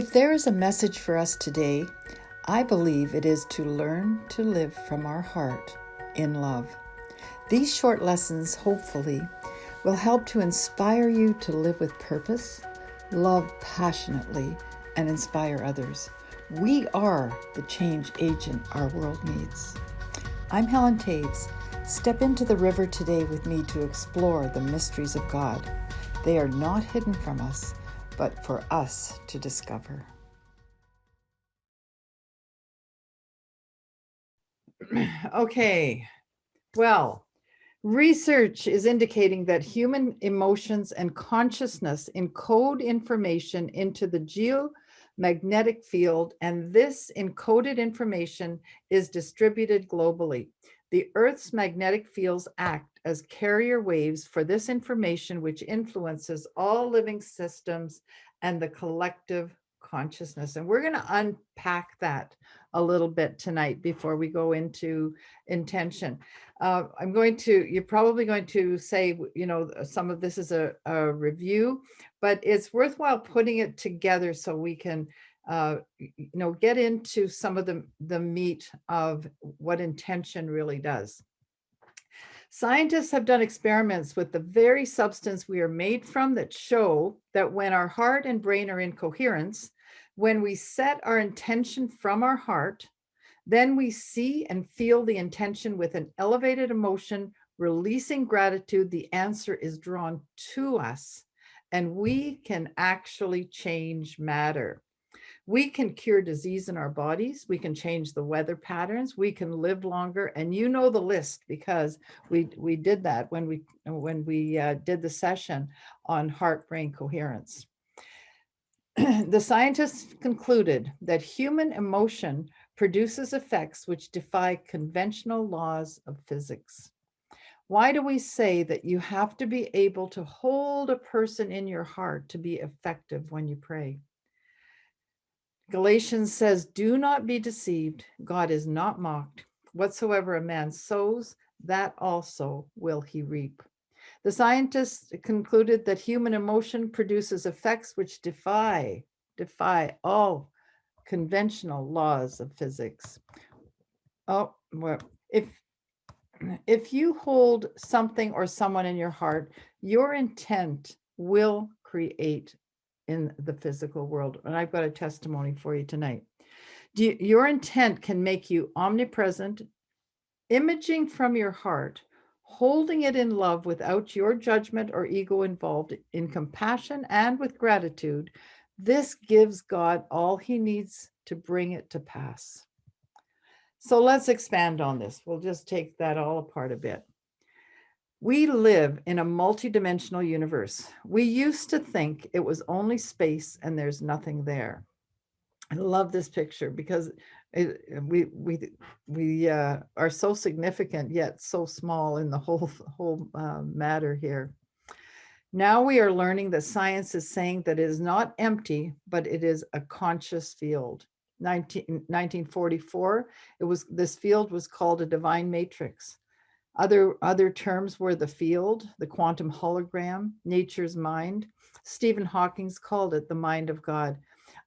If there is a message for us today, I believe it is to learn to live from our heart in love. These short lessons, hopefully, will help to inspire you to live with purpose, love passionately, and inspire others. We are the change agent our world needs. I'm Helen Toews. Step into the river today with me to explore the mysteries of God. They are not hidden from us, but for us to discover. Okay, well, research is indicating that human emotions and consciousness encode information into the geomagnetic field, and this encoded information is distributed globally. The Earth's magnetic fields act as carrier waves for this information, which influences all living systems and the collective consciousness. And we're going to unpack that a little bit tonight before we go into intention. You're probably going to say, some of this is a review, but it's worthwhile putting it together so we can get into some of the meat of what intention really does. Scientists have done experiments with the very substance we are made from that show that when our heart and brain are in coherence, when we set our intention from our heart, then we see and feel the intention with an elevated emotion, releasing gratitude. The answer is drawn to us, and we can actually change matter. We can cure disease in our bodies. We can change the weather patterns. We can live longer. And you know the list because we did that when we did the session on heart-brain coherence. The scientists concluded that human emotion produces effects which defy conventional laws of physics. Why do we say that you have to be able to hold a person in your heart to be effective when you pray? Galatians says, "Do not be deceived. God is not mocked. Whatsoever a man sows, that also will he reap." The scientists concluded that human emotion produces effects which defy all conventional laws of physics. Oh, well, if you hold something or someone in your heart, your intent will create in the physical world. And I've got a testimony for you tonight. Your intent can make you omnipresent, imaging from your heart, holding it in love without your judgment or ego involved, in compassion and with gratitude. This gives God all he needs to bring it to pass. So let's expand on this. We'll just take that all apart a bit. We live in a multidimensional universe. We used to think it was only space and there's nothing there. I love this picture because we are so significant yet so small in the whole matter here. Now we are learning that science is saying that it is not empty, but it is a conscious field. 1944, this field was called a divine matrix. Other terms were the field, the quantum hologram, nature's mind. Stephen Hawking called it the mind of God.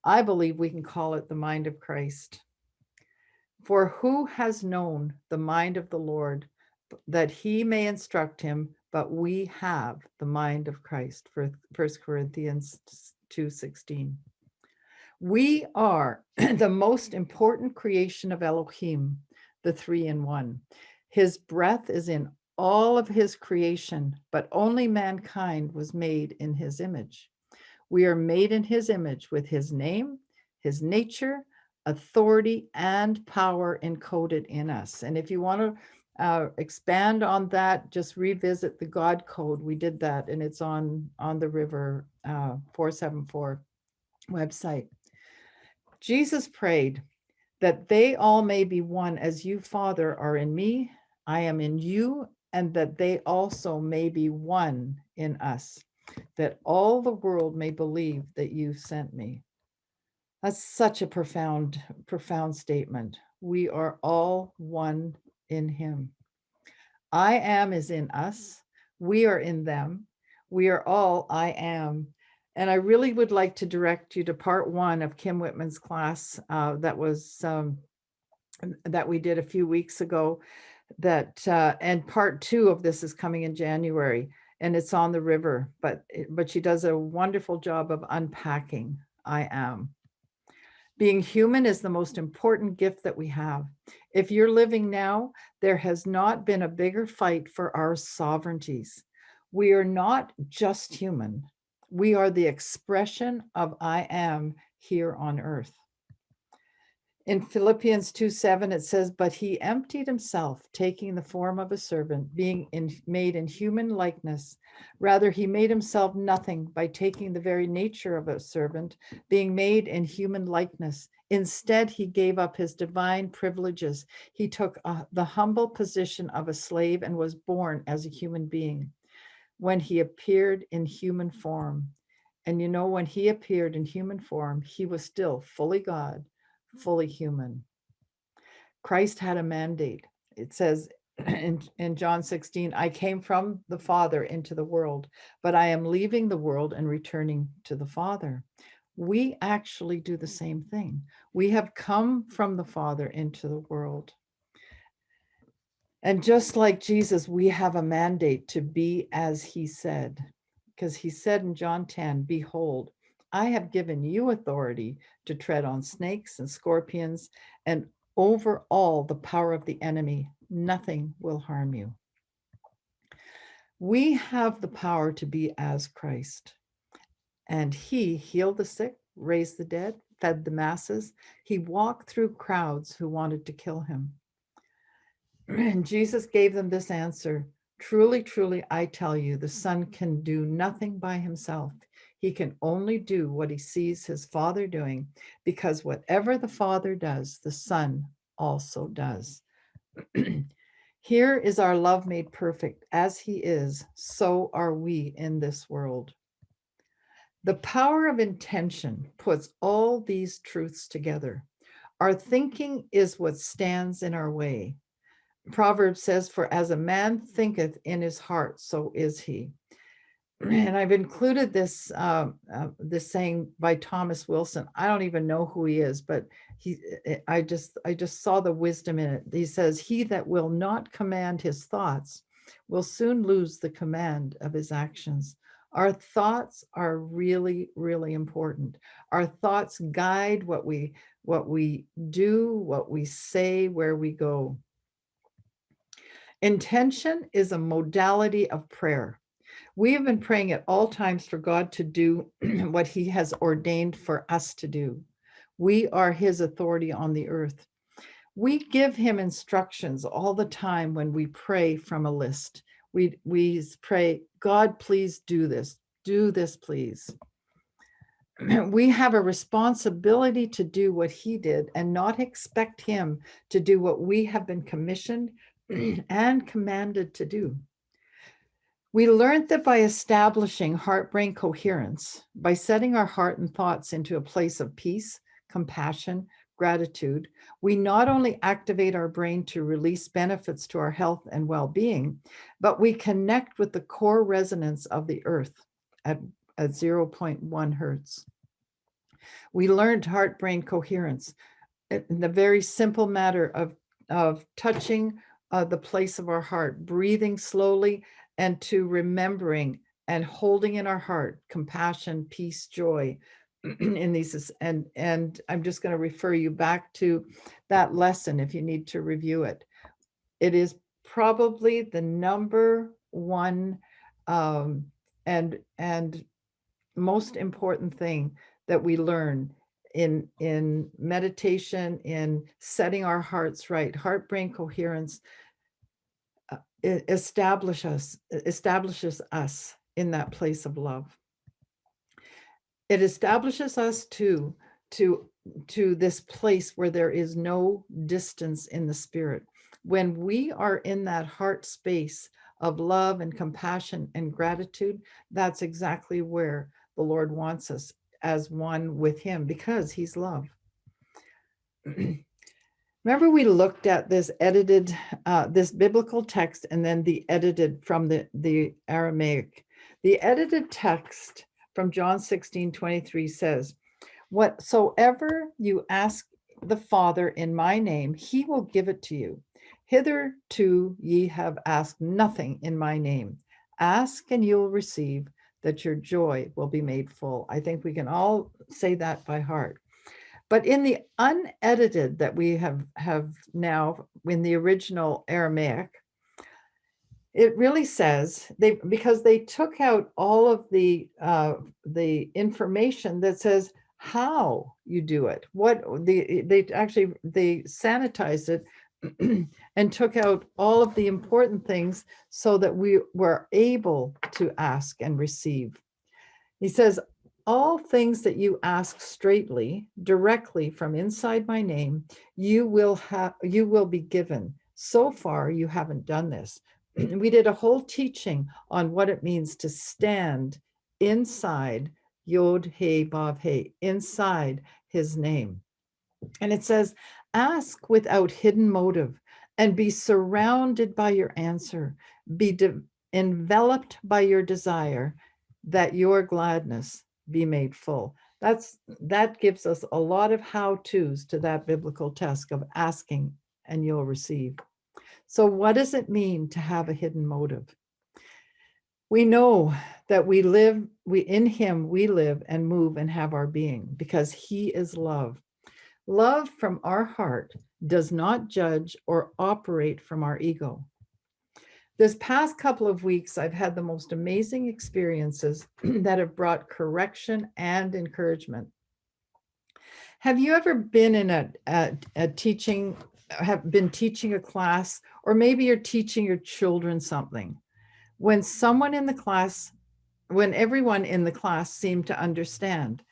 I believe we can call it the mind of Christ. For who has known the mind of the Lord that he may instruct him? But we have the mind of Christ, for 1 Corinthians 2:16. We are the most important creation of Elohim, the three in one. His breath is in all of his creation, but only mankind was made in his image. We are made in his image with his name, his nature, authority, and power encoded in us. And if you want to expand on that, just revisit the God Code. We did that, and it's on the River 474 website. Jesus prayed that they all may be one as you, Father, are in me, I am in you, and that they also may be one in us, that all the world may believe that you sent me. That's such a profound statement. We are all one in him. I am is in us. We are in them. We are all I am. And I really would like to direct you to part 1 of Kim Whitman's class that we did a few weeks ago. And part 2 of this is coming in January, and it's on the river. But she does a wonderful job of unpacking I am. Being human is the most important gift that we have. If you're living now, there has not been a bigger fight for our sovereignties. We are not just human. We are the expression of I am here on earth. In Philippians 2:7, it says, but he emptied himself, taking the form of a servant, being made in human likeness. Rather, he made himself nothing by taking the very nature of a servant, being made in human likeness. Instead, he gave up his divine privileges. He took the humble position of a slave and was born as a human being. When he appeared in human form, and when he appeared in human form, he was still fully God, fully human. Christ had a mandate. It says in John 16, I came from the Father into the world, but I am leaving the world and returning to the Father. We actually do the same thing. We have come from the Father into the world. And just like Jesus, we have a mandate to be as he said, because he said in John 10, behold, I have given you authority to tread on snakes and scorpions and over all the power of the enemy. Nothing will harm you. We have the power to be as Christ. And he healed the sick, raised the dead, fed the masses. He walked through crowds who wanted to kill him. And Jesus gave them this answer. Truly, truly, I tell you, the Son can do nothing by himself. He can only do what he sees his Father doing, because whatever the Father does, the Son also does. Here is our love made perfect. As he is, so are we in this world. The power of intention puts all these truths together. Our thinking is what stands in our way. Proverbs says, for as a man thinketh in his heart, so is he. And I've included this saying by Thomas Wilson. I don't even know who he is, but I just saw the wisdom in it. He says, he that will not command his thoughts will soon lose the command of his actions. Our thoughts are really, really important. Our thoughts guide what we do, what we say, where we go. Intention is a modality of prayer. We have been praying at all times for God to do what he has ordained for us to do. We are his authority on the earth. We give him instructions all the time when we pray from a list. We pray, God, please do this. Do this, please. We have a responsibility to do what he did and not expect him to do what we have been commissioned and commanded to do. We learned that by establishing heart-brain coherence, by setting our heart and thoughts into a place of peace, compassion, gratitude, we not only activate our brain to release benefits to our health and well-being, but we connect with the core resonance of the earth at 0.1 hertz. We learned heart-brain coherence in the very simple matter of touching the place of our heart, breathing slowly, and to remembering and holding in our heart compassion, peace, joy in these. And I'm just going to refer you back to that lesson if you need to review it. It is probably the number one and most important thing that we learn in meditation, in setting our hearts right. Heart-brain coherence establishes us in that place of love. It establishes us to this place where there is no distance in the spirit. When we are in that heart space of love and compassion and gratitude, that's exactly where the Lord wants us, as one with him, because he's love. Remember, we looked at this edited, this biblical text, and then the edited from the Aramaic. The edited text from John 16:23 says, whatsoever you ask the Father in my name, he will give it to you. Hitherto ye have asked nothing in my name. Ask and you'll receive, that your joy will be made full. I think we can all say that by heart. But in the unedited that we have now in the original Aramaic, it really says because they took out all of the information that says how you do it. They sanitized it and took out all of the important things so that we were able to ask and receive. He says, all things that you ask straightly, directly from inside my name, you will be given. So far, you haven't done this. We did a whole teaching on what it means to stand inside Yod He Vav He, inside his name. And it says, ask without hidden motive and be surrounded by your answer. Be enveloped by your desire, that your gladness be made full. That gives us a lot of how-tos to that biblical task of asking and you'll receive. So what does it mean to have a hidden motive? We know that in him we live and move and have our being because he is love. Love from our heart does not judge or operate from our ego. This past couple of weeks, I've had the most amazing experiences that have brought correction and encouragement. Have you ever been in a teaching, have been teaching a class, or maybe you're teaching your children something? When everyone in the class seemed to understand.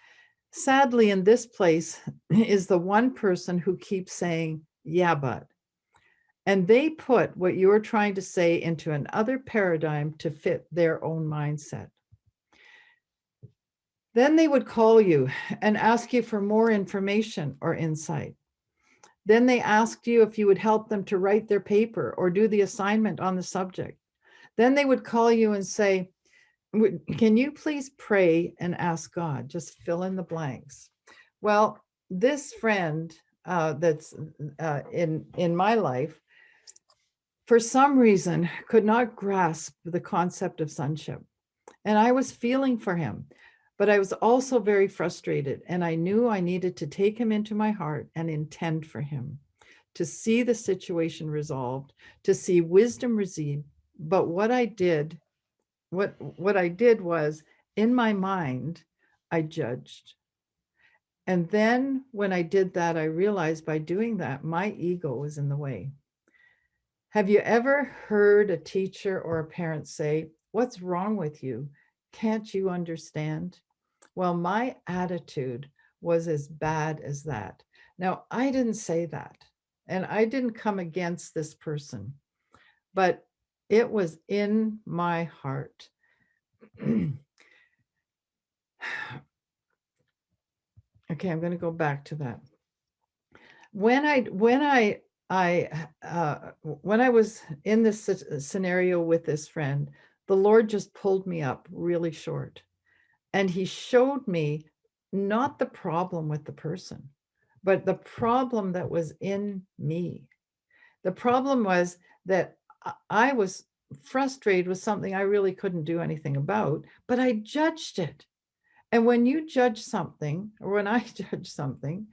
Sadly, in this place is the one person who keeps saying, yeah, but. And they put what you're trying to say into another paradigm to fit their own mindset. Then they would call you and ask you for more information or insight. Then they asked you if you would help them to write their paper or do the assignment on the subject. Then they would call you and say, can you please pray and ask God? Just fill in the blanks. Well, this friend that's in my life, for some reason, could not grasp the concept of sonship. And I was feeling for him, but I was also very frustrated. And I knew I needed to take him into my heart and intend for him, to see the situation resolved, to see wisdom received. But what I did was, in my mind, I judged. And then when I did that, I realized by doing that, my ego was in the way. Have you ever heard a teacher or a parent say, what's wrong with you? Can't you understand? Well, my attitude was as bad as that. Now, I didn't say that, and I didn't come against this person, but it was in my heart. Okay, I'm going to go back to that. When I was in this scenario with this friend, the Lord just pulled me up really short, and he showed me not the problem with the person, but the problem that was in me. The problem was that I was frustrated with something I really couldn't do anything about, but I judged it. And when you judge something, or when I judge something,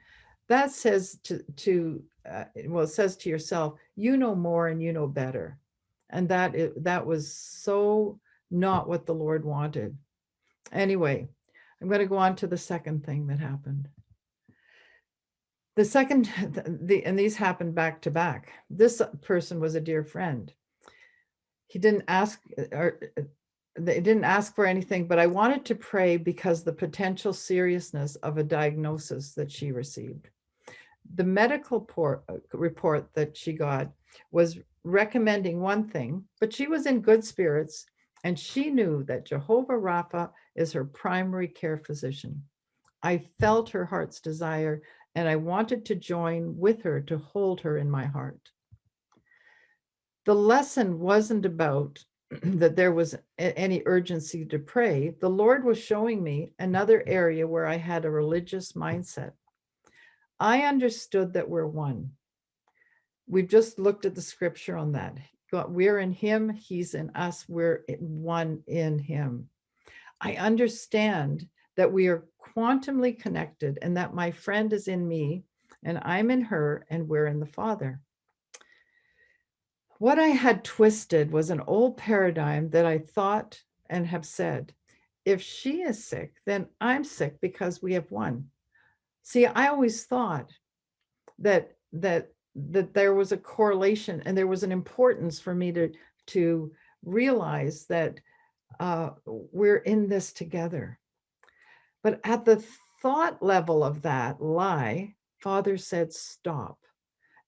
that says it says to yourself, you know more and you know better. And that was so not what the Lord wanted. Anyway, I'm going to go on to the second thing that happened. The second, and these happened back to back. This person was a dear friend. He didn't ask, or they didn't ask for anything, but I wanted to pray because the potential seriousness of a diagnosis that she received. The medical report that she got was recommending one thing, but she was in good spirits, and she knew that Jehovah Rapha is her primary care physician. I felt her heart's desire, and I wanted to join with her to hold her in my heart. The lesson wasn't about that there was any urgency to pray, the Lord was showing me another area where I had a religious mindset. I understood that we're one. We've just looked at the scripture on that. God, we're in him, he's in us, we're one in him. I understand that we are quantumly connected and that my friend is in me and I'm in her and we're in the Father. What I had twisted was an old paradigm that I thought and have said, if she is sick, then I'm sick because we have one. See, I always thought that there was a correlation and there was an importance for me to realize that we're in this together. But at the thought level of that lie, Father said, stop.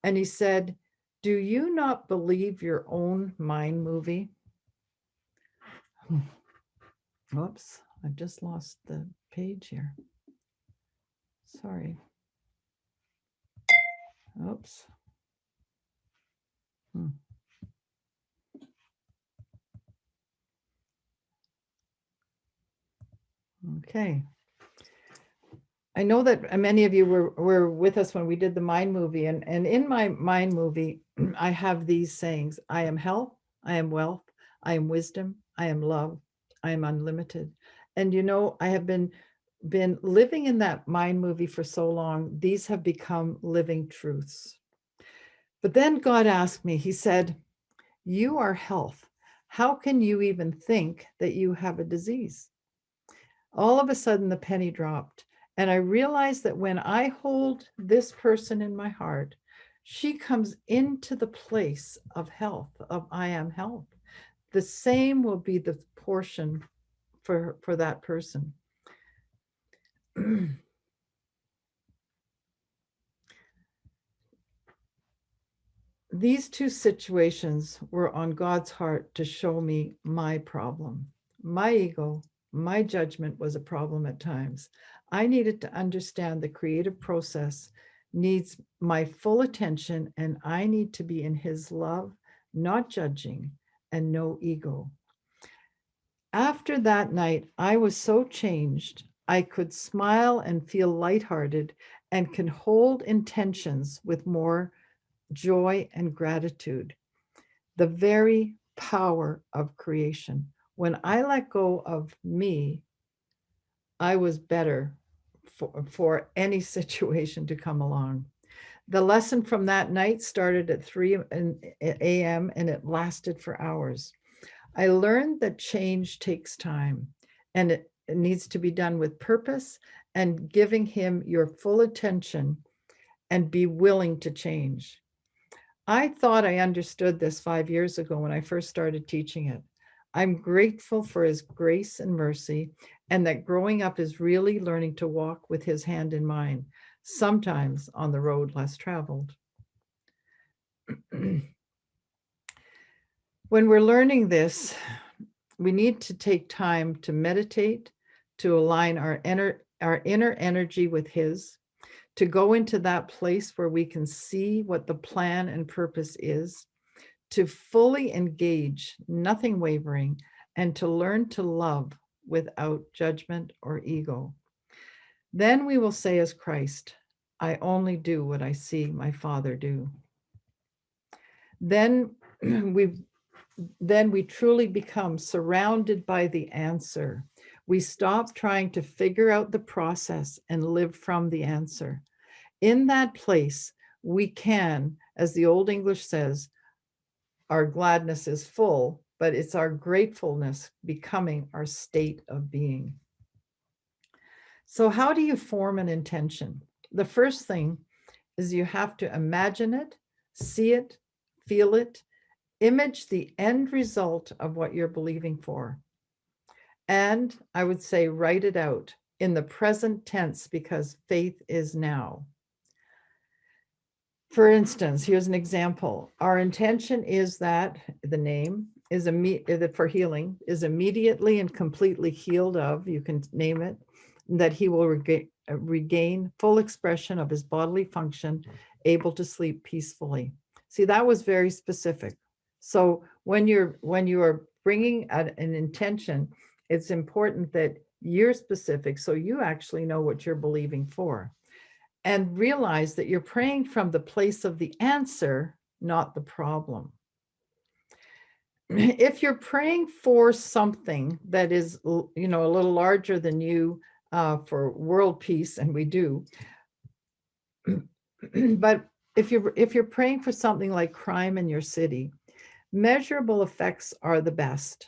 And he said, do you not believe your own mind movie? Oops, I've just lost the page here. Sorry. Oops. Okay. I know that many of you were with us when we did the mind movie, and in my mind movie, I have these sayings: I am health, I am wealth, I am wisdom, I am love, I am unlimited. And you know, I have been living in that mind movie for so long, these have become living truths. But then God asked me, he said, you are health. How can you even think that you have a disease? All of a sudden, the penny dropped. And I realized that when I hold this person in my heart, she comes into the place of health, of I am health. The same will be the portion for that person. These two situations were on God's heart to show me my problem. My ego, my judgment was a problem at times. I needed to understand the creative process needs my full attention, and I need to be in his love, not judging, and no ego. After that night, I was so changed. I could smile and feel lighthearted and can hold intentions with more joy and gratitude. The very power of creation. When I let go of me, I was better for any situation to come along. The lesson from that night started at 3 a.m. and it lasted for hours. I learned that change takes time and it needs to be done with purpose and giving him your full attention and be willing to change. I thought I understood this 5 years ago when I first started teaching it. I'm grateful for his grace and mercy, and that growing up is really learning to walk with his hand in mine, sometimes on the road less traveled. When we're learning this, we need to take time to meditate, to align our inner energy with his, to go into that place where we can see what the plan and purpose is, to fully engage, nothing wavering, and to learn to love without judgment or ego. Then we will say as Christ, I only do what I see my Father do. Then we truly become surrounded by the answer. We stop trying to figure out the process and live from the answer. In that place, we can, as the Old English says, our gladness is full, but it's our gratefulness becoming our state of being. So how do you form an intention? The first thing is you have to imagine it, see it, feel it, image the end result of what you're believing for. And I would say write it out in the present tense because faith is now. For instance, here's an example. Our intention is that the name is for healing is immediately and completely healed of, you can name it, that he will regain full expression of his bodily function, able to sleep peacefully. See, that was very specific. So when you are bringing an intention, it's important that you're specific so you actually know what you're believing for. And realize that you're praying from the place of the answer, not the problem. If you're praying for something that is, a little larger than you, for world peace, and we do, but if you're praying for something like crime in your city, measurable effects are the best.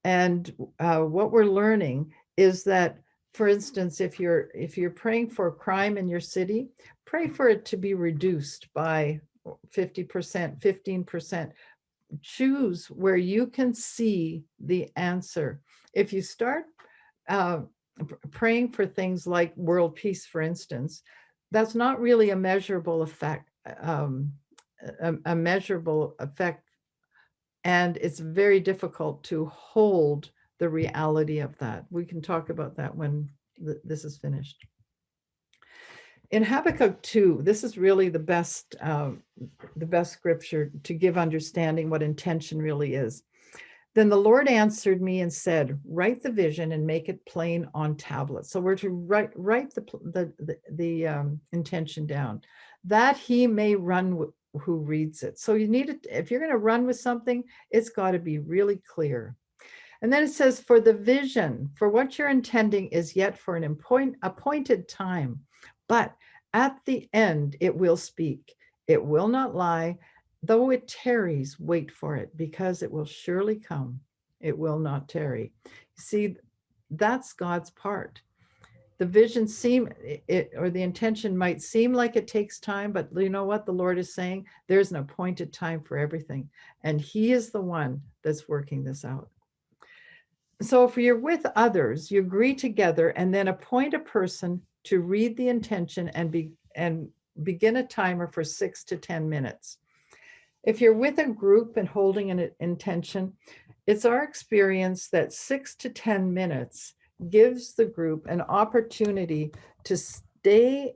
And what we're learning is that, for instance, if you're praying for crime in your city, pray for it to be reduced by 50%, 15%. Choose where you can see the answer. If you start praying for things like world peace, for instance, that's not really a measurable effect, a measurable effect, and it's very difficult to hold the reality of that. We can talk about that when this is finished. In Habakkuk 2, this is really the best scripture to give understanding what intention really is. Then the Lord answered me and said, write the vision and make it plain on tablets. So we're to write the intention down, that he may run who reads it. So you need it. If you're going to run with something, it's got to be really clear. And then it says, for the vision, for what you're intending is yet for an appointed time, but at the end it will speak. It will not lie. Though it tarries, wait for it, because it will surely come. It will not tarry. See, that's God's part. The vision or the intention might seem like it takes time, but you know what the Lord is saying? There's an appointed time for everything. And he is the one that's working this out. So if you're with others, you agree together and then appoint a person to read the intention and begin a timer for 6 to 10 minutes. If you're with a group and holding an intention, it's our experience that 6 to 10 minutes gives the group an opportunity to stay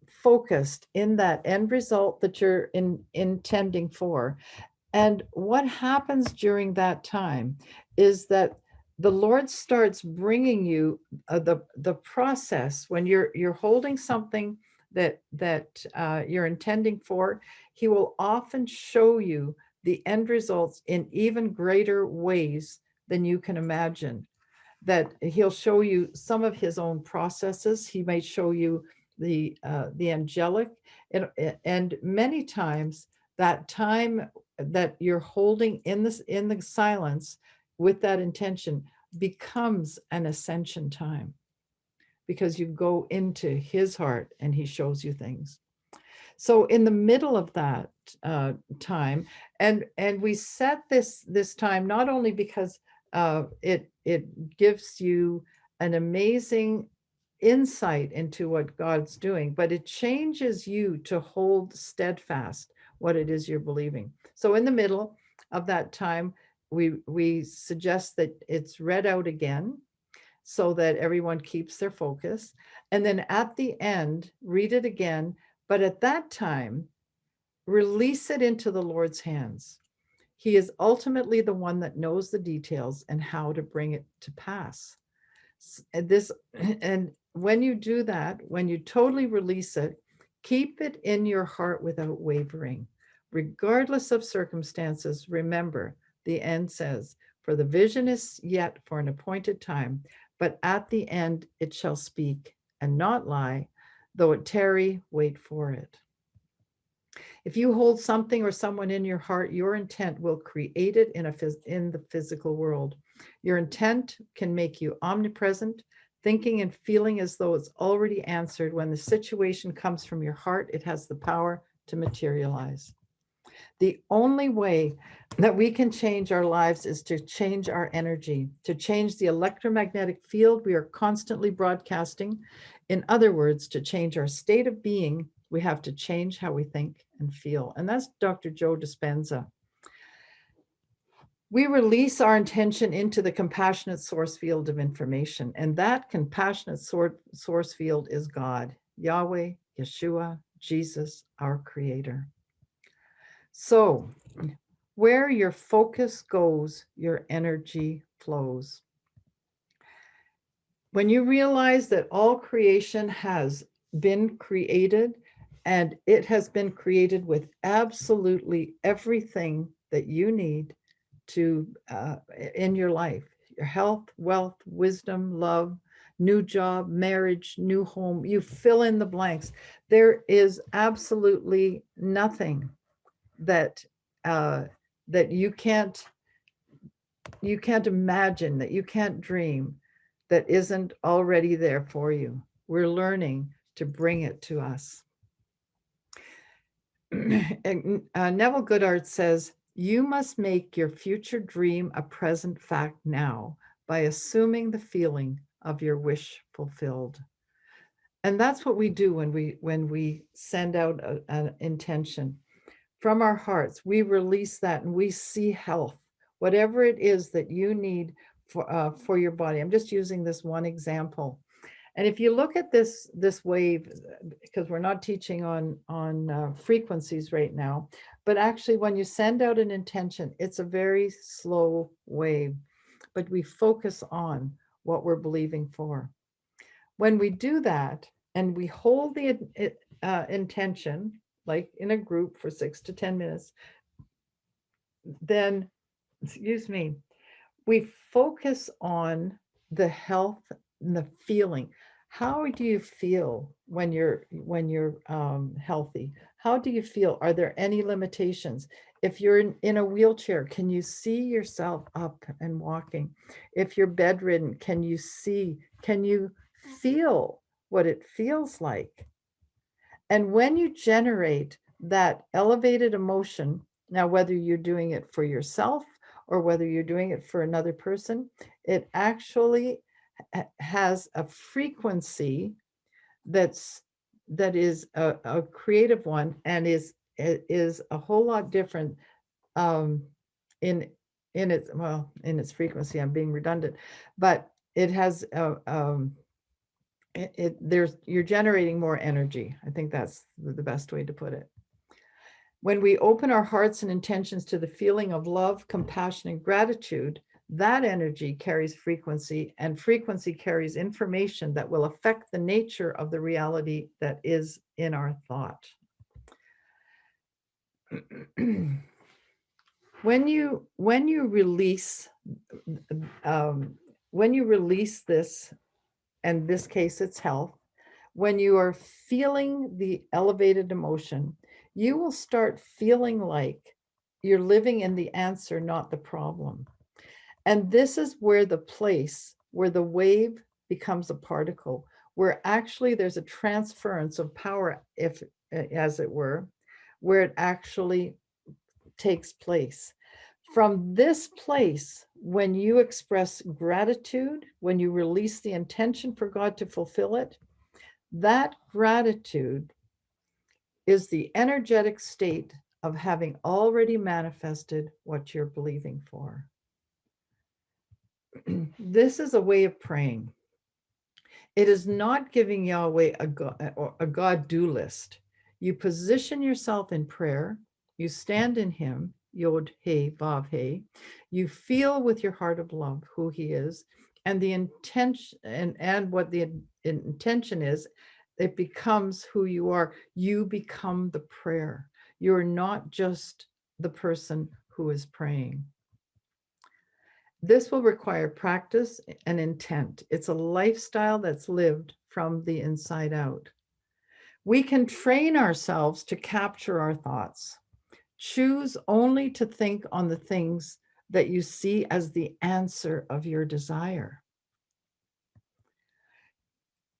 focused in that end result that you're intending for. And what happens during that time is that the Lord starts bringing you the process when you're holding something that you're intending for. He will often show you the end results in even greater ways than you can imagine. That he'll show you some of his own processes. He may show you the angelic, and many times that time that you're holding in the silence with that intention becomes an ascension time, because you go into his heart and he shows you things. So in the middle of that time, and we set this time not only because it gives you an amazing insight into what God's doing, but it changes you to hold steadfast what it is you're believing. So in the middle of that time, we suggest that it's read out again so that everyone keeps their focus. And then at the end, read it again, but at that time, release it into the Lord's hands. He is ultimately the one that knows the details and how to bring it to pass. And when you do that, when you totally release it, keep it in your heart without wavering. Regardless of circumstances, remember, the end says, for the vision is yet for an appointed time, but at the end it shall speak and not lie. Though it tarry, wait for it. If you hold something or someone in your heart, your intent will create it in the physical world. Your intent can make you omnipresent, thinking and feeling as though it's already answered. When the situation comes from your heart, it has the power to materialize. The only way that we can change our lives is to change our energy, to change the electromagnetic field we are constantly broadcasting. In other words, to change our state of being, we have to change how we think and feel. And that's Dr. Joe Dispenza. We release our intention into the compassionate source field of information, and that compassionate source field is God, Yahweh, Yeshua, Jesus, our Creator. So Where your focus goes, your energy flows. When you realize that all creation has been created, and it has been created with absolutely everything that you need to in your life, your health, wealth, wisdom, love, new job, marriage, new home, you fill in the blanks. There is absolutely nothing that that you can't imagine, that you can't dream, that isn't already there for you. We're learning to bring it to us. And, Neville Goddard says, you must make your future dream a present fact now by assuming the feeling of your wish fulfilled. And that's what we do when we send out an intention from our hearts. We release that and we see health, whatever it is that you need for your body. I'm just using this one example. And if you look at this wave, because we're not teaching on frequencies right now, but actually when you send out an intention, it's a very slow wave, but we focus on what we're believing for. When we do that and we hold the intention, like in a group for 6 to 10 minutes, then, excuse me, we focus on the health and the feeling. How do you feel when you're healthy? How do you feel? Are there any limitations? If you're in a wheelchair, can you see yourself up and walking? If you're bedridden, can you feel what it feels like? And when you generate that elevated emotion, now whether you're doing it for yourself or whether you're doing it for another person, it actually has a frequency that is a creative one, and is a whole lot different in its frequency. I'm being redundant, but it has you're generating more energy. I think that's the best way to put it. When we open our hearts and intentions to the feeling of love, compassion, and gratitude, that energy carries frequency, and frequency carries information that will affect the nature of the reality that is in our thought. When you release this, in this case it's health, when you are feeling the elevated emotion, you will start feeling like you're living in the answer, not the problem. And this is where the place where the wave becomes a particle, where actually there's a transference of power, if as it were, where it actually takes place. From this place, when you express gratitude, when you release the intention for God to fulfill it, that gratitude is the energetic state of having already manifested what you're believing for. This is a way of praying. It is not giving Yahweh a God do list. You position yourself in prayer. You stand in Him, Yod He Vav He. You feel with your heart of love who He is, and the intention and what the intention is. It becomes who you are. You become the prayer. You're not just the person who is praying. This will require practice and intent. It's a lifestyle that's lived from the inside out. We can train ourselves to capture our thoughts. Choose only to think on the things that you see as the answer of your desire.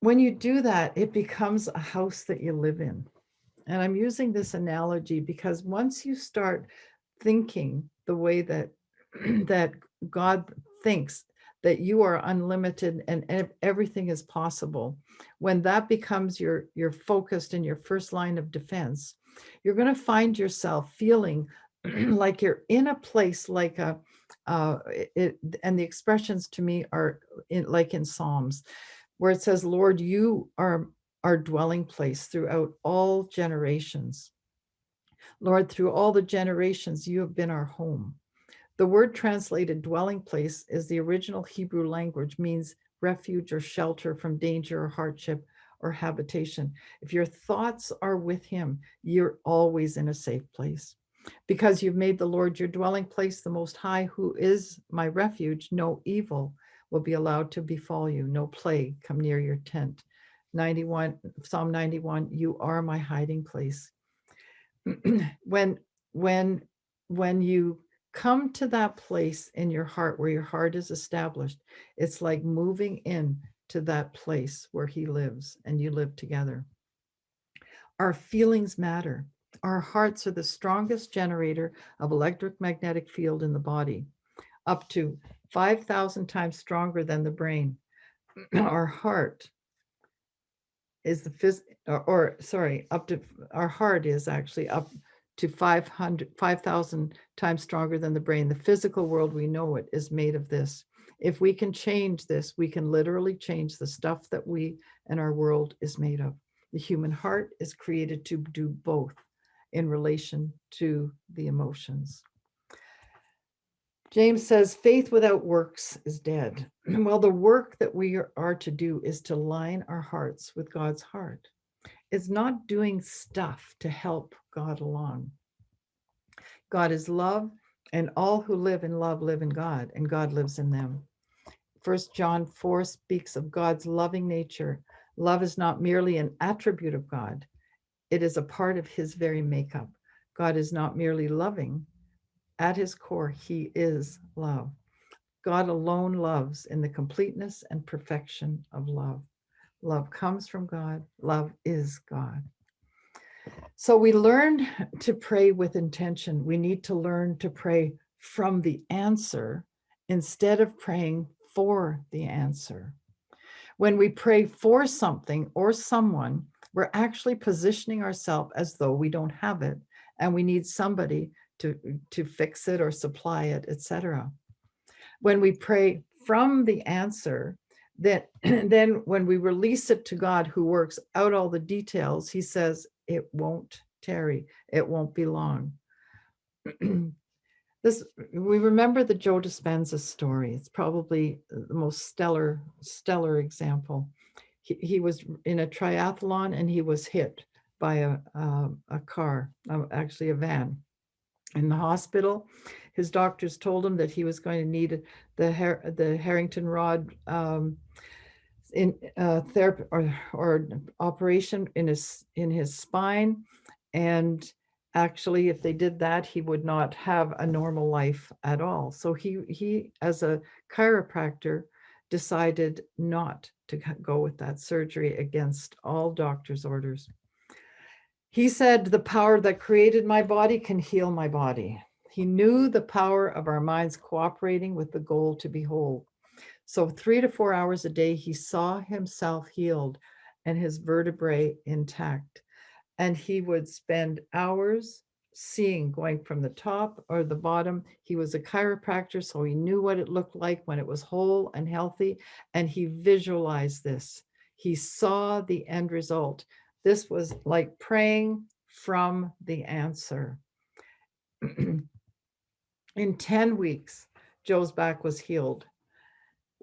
When you do that, it becomes a house that you live in. And I'm using this analogy because once you start thinking the way that that God thinks, that you are unlimited and everything is possible, when that becomes your focused and your first line of defense, you're going to find yourself feeling like you're in a place like and the expressions to me are like in Psalms, where it says, Lord, you are our dwelling place throughout all generations. Lord, through all the generations, you have been our home. The word translated dwelling place is the original Hebrew language, means refuge or shelter from danger or hardship or habitation. If your thoughts are with him, you're always in a safe place. Because you've made the Lord your dwelling place, the Most High, who is my refuge, no evil will be allowed to befall you, no plague come near your tent. 91, Psalm 91, you are my hiding place. when you come to that place in your heart where your heart is established, it's like moving in to that place where he lives and you live together. Our feelings matter. Our hearts are the strongest generator of electromagnetic field in the body, up to 5,000 times stronger than the brain. Our heart is our heart is actually up to 5,000 times stronger than the brain. The physical world, we know it, is made of this. If we can change this, we can literally change the stuff that we and our world is made of. The human heart is created to do both in relation to the emotions. James says, faith without works is dead. Well, the work that we are to do is to line our hearts with God's heart. It's not doing stuff to help God along. God is love, and all who live in love live in God, and God lives in them. 1 John 4 speaks of God's loving nature. Love is not merely an attribute of God. It is a part of his very makeup. God is not merely loving. At his core, he is love. God alone loves in the completeness and perfection of love. Love comes from God. Love is God. So we learn to pray with intention. We need to learn to pray from the answer instead of praying for the answer. When we pray for something or someone, we're actually positioning ourselves as though we don't have it and we need somebody to fix it or supply it, etc. When we pray from the answer, then when we release it to God, who works out all the details, he says, it won't tarry, it won't be long. We remember the Joe Dispenza story. It's probably the most stellar example. He was in a triathlon and he was hit by a car, actually a van. In the hospital, his doctors told him that he was going to need the Harrington rod in therapy or operation in his spine, and actually, if they did that, he would not have a normal life at all. So he as a chiropractor decided not to go with that surgery against all doctors' orders. He said, the power that created my body can heal my body. He knew the power of our minds cooperating with the goal to be whole. So 3 to 4 hours a day, he saw himself healed and his vertebrae intact. And he would spend hours seeing, going from the top or the bottom. He was a chiropractor, so he knew what it looked like when it was whole and healthy. And he visualized this. He saw the end result. This was like praying from the answer. In 10 weeks, Joe's back was healed.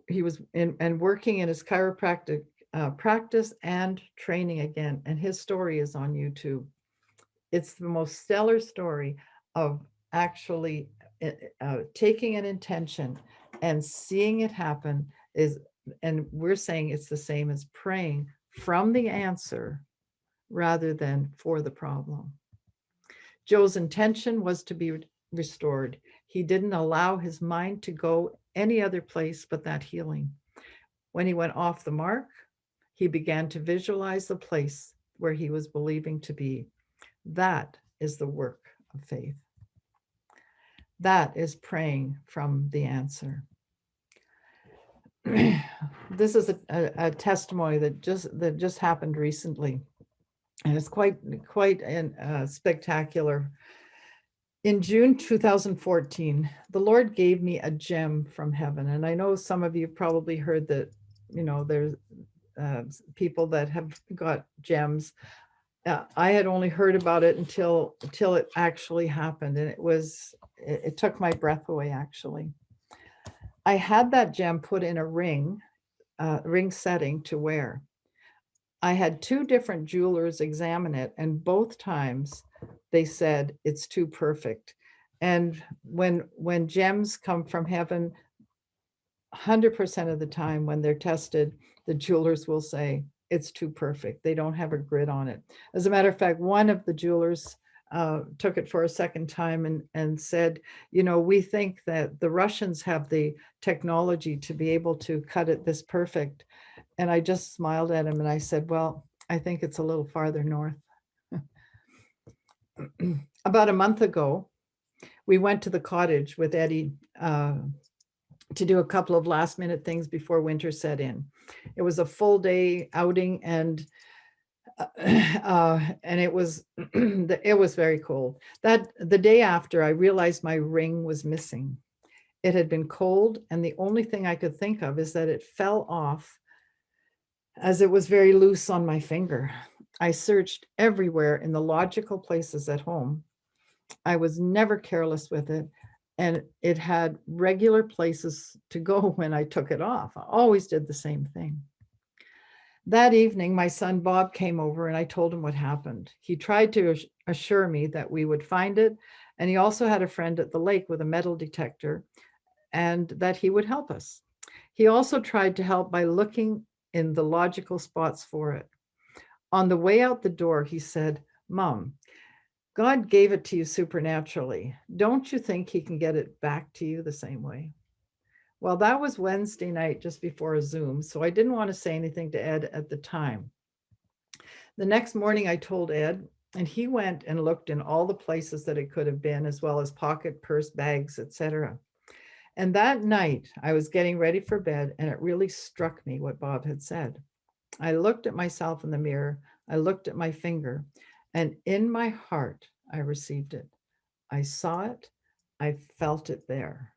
He was working in his chiropractic practice and training again. And his story is on YouTube. It's the most stellar story of actually taking an intention and seeing it happen and we're saying it's the same as praying from the answer rather than for the problem. Joe's intention was to be restored. He didn't allow his mind to go any other place but that healing. When he went off the mark, he began to visualize the place where he was believing to be. That is the work of faith. That is praying from the answer. This is a testimony that just happened recently, and it's quite spectacular. In June 2014, the Lord gave me a gem from heaven, and I know some of you probably heard that, there's people that have got gems. I had only heard about it until it actually happened, and it took my breath away, actually. I had that gem put in a ring setting to wear. I had 2 different jewelers examine it, and both times they said it's too perfect. And when gems come from heaven, 100% of the time when they're tested, the jewelers will say it's too perfect. They don't have a grid on it. As a matter of fact, one of the jewelers took it for a second time and said, we think that the Russians have the technology to be able to cut it this perfect. And I just smiled at him and I said, well, I think it's a little farther north. About a month ago, we went to the cottage with Eddie to do a couple of last minute things before winter set in. It was a full day outing, and it was it was very cold. That the day after, I realized my ring was missing. It had been cold, and the only thing I could think of is that it fell off as it was very loose on my finger. I searched everywhere in the logical places at home. I was never careless with it, and it had regular places to go when I took it off. I always did the same thing. That evening, my son Bob came over and I told him what happened. He tried to assure me that we would find it, and he also had a friend at the lake with a metal detector and that he would help us. He also tried to help by looking in the logical spots for it. On the way out the door, he said, "Mom, God gave it to you supernaturally. Don't you think he can get it back to you the same way?" Well, that was Wednesday night just before a Zoom, so I didn't want to say anything to Ed at the time. The next morning I told Ed, and he went and looked in all the places that it could have been, as well as pocket, purse, bags, etc. And that night I was getting ready for bed, and it really struck me what Bob had said. I looked at myself in the mirror, I looked at my finger, and in my heart, I received it. I saw it, I felt it there.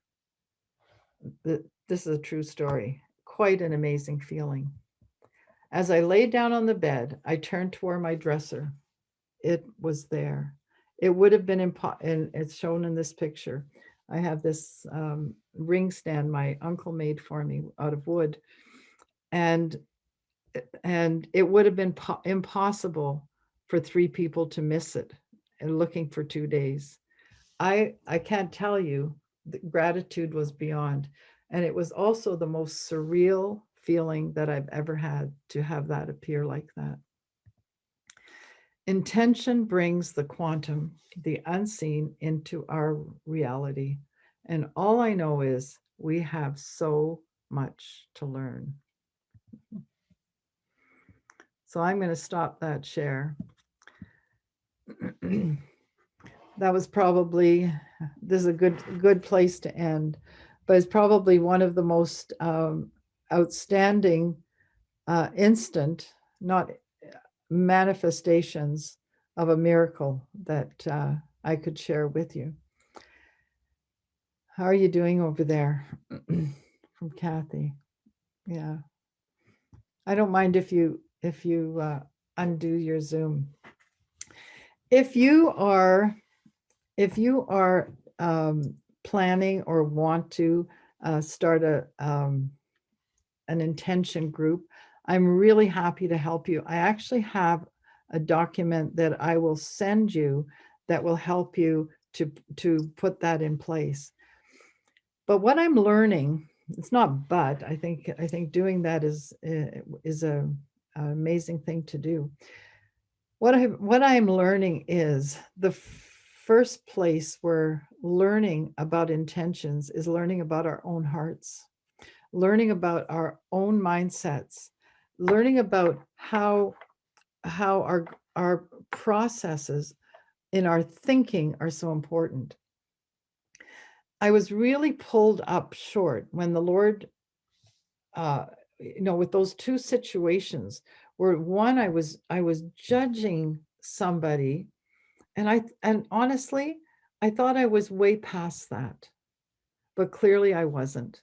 This is a true story. Quite an amazing feeling. As I lay down on the bed, I turned toward my dresser. It was there. It would have been and it's shown in this picture. I have this ring stand my uncle made for me out of wood, and it would have been impossible for 3 people to miss it, and looking for 2 days. I can't tell you, the gratitude was beyond. And it was also the most surreal feeling that I've ever had to have that appear like that. Intention brings the quantum, the unseen, into our reality. And all I know is we have so much to learn. So I'm going to stop that share. That was probably, this is a good place to end, but it's probably one of the most outstanding instant, not manifestations of a miracle that I could share with you. How are you doing over there? From Kathy. Yeah. I don't mind if you undo your Zoom. If you are planning or want to start an intention group, I'm really happy to help you. I actually have a document that I will send you that will help you to put that in place. But what I'm learning, it's not but, I think doing that is an amazing thing to do. What I'm learning is the first place we're learning about intentions is learning about our own hearts, learning about our own mindsets, learning about how our processes in our thinking are so important. I was really pulled up short when the Lord, with those 2 situations where one, I was judging somebody, and honestly, I thought I was way past that, but clearly I wasn't.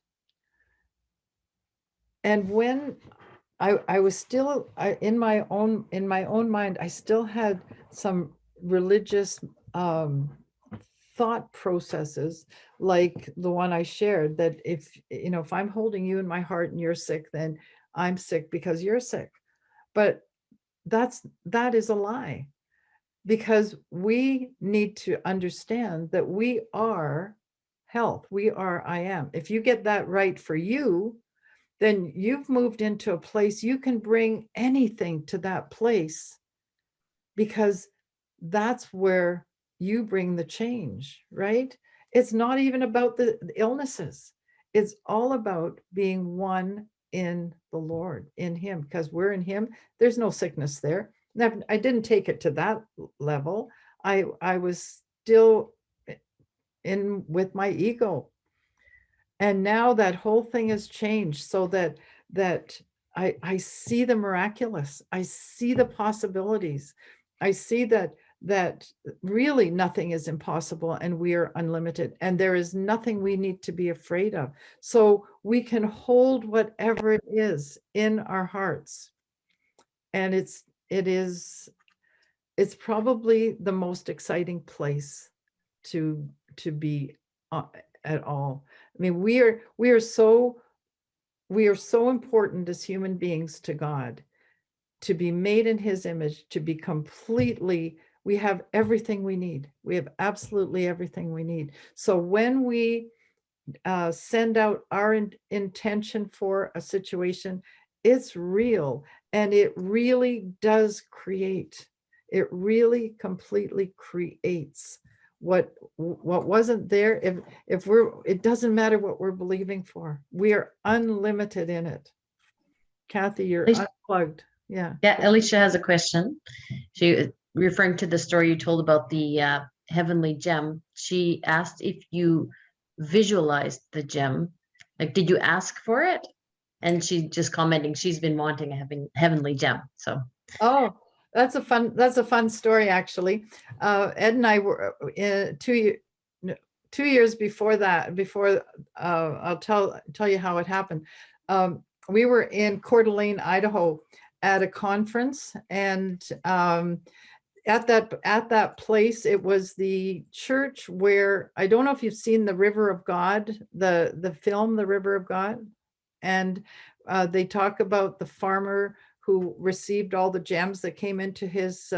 And when I was still in my own mind, I still had some religious thought processes, like the one I shared, that if, if I'm holding you in my heart and you're sick, then I'm sick because you're sick. But that is a lie, because we need to understand that we are health. We are I am. If you get that right for you, then you've moved into a place you can bring anything to that place, because that's where you bring the change, right? It's not even about the illnesses. It's all about being one in the Lord, in him, because we're in him. There's no sickness there. Now, I didn't take it to that level. I was still in with my ego. And now that whole thing has changed, so that I see the miraculous. I see the possibilities. I see that really nothing is impossible, and we are unlimited, and there is nothing we need to be afraid of. So we can hold whatever it is in our hearts. And it's probably the most exciting place to be at all. I mean, we are so important as human beings to God, to be made in his image, to be completely, we have everything we need. We have absolutely everything we need. So when we send out our intention for a situation, it's real, and it really does create. It really completely creates what wasn't there. If we're, it doesn't matter what we're believing for. We are unlimited in it. Kathy, you're unplugged. Yeah. Yeah, Alicia has a question. She referring to the story you told about the heavenly gem. She asked if you visualized the gem. Like, did you ask for it? And she's just commenting she's been wanting a heavenly gem. So, Oh, that's a fun story, actually. Ed and I were 2 years before that. I'll tell you how it happened. We were in Coeur d'Alene, Idaho, at a conference, and at that place, it was the church where, I don't know if you've seen The River of God, the film The River of God, and they talk about the farmer who received all the gems that came into his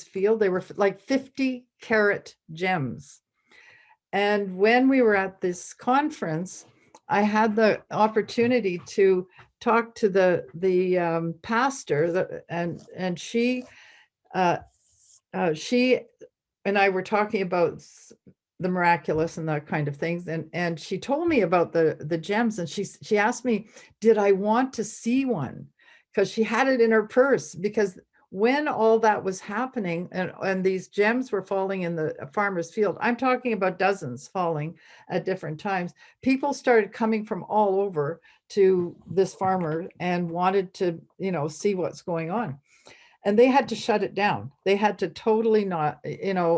field. They were like 50-carat gems. And when we were at this conference, I had the opportunity to talk to the pastor, and she and I were talking about the miraculous and that kind of things, and she told me about the gems, and she asked me, did I want to see one, because she had it in her purse, because when all that was happening, and these gems were falling in the farmer's field, I'm talking about dozens falling at different times, people started coming from all over to this farmer and wanted to see what's going on. And they had to shut it down. They had to totally not, it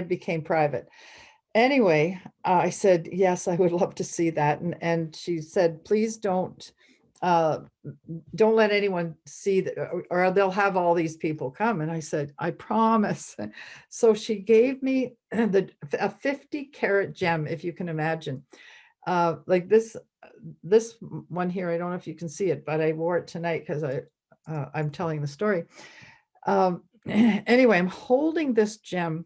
became private. Anyway, I said, yes, I would love to see that. And she said, please don't let anyone see that, or they'll have all these people come. And I said, I promise. So she gave me a 50-carat gem, if you can imagine, like this one here. I don't know if you can see it, but I wore it tonight because I'm telling the story. Anyway, I'm holding this gem,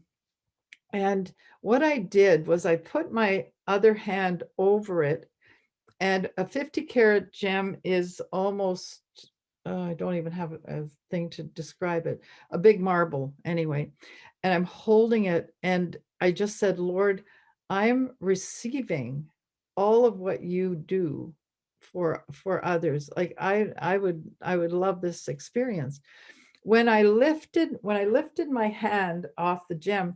and what I did was I put my other hand over it, and a 50-carat gem is almost, I don't even have a thing to describe it, a big marble anyway. And I'm holding it, and I just said, Lord, I'm receiving all of what you do for others. Like I would love this experience. When I lifted my hand off the gem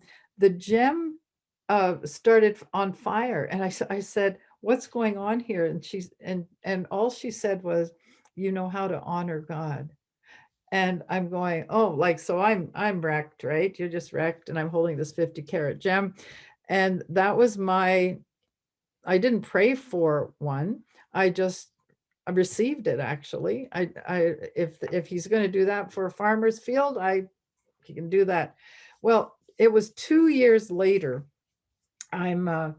started on fire, and I said, what's going on here? And all she said was, you know how to honor God. And I'm going, oh, like, so I'm wrecked, right? You're just wrecked. And I'm holding this 50-carat gem. And that was I didn't pray for one. I just received it, actually. If he's going to do that for a farmer's field, he can do that. Well, it was 2 years later. I'm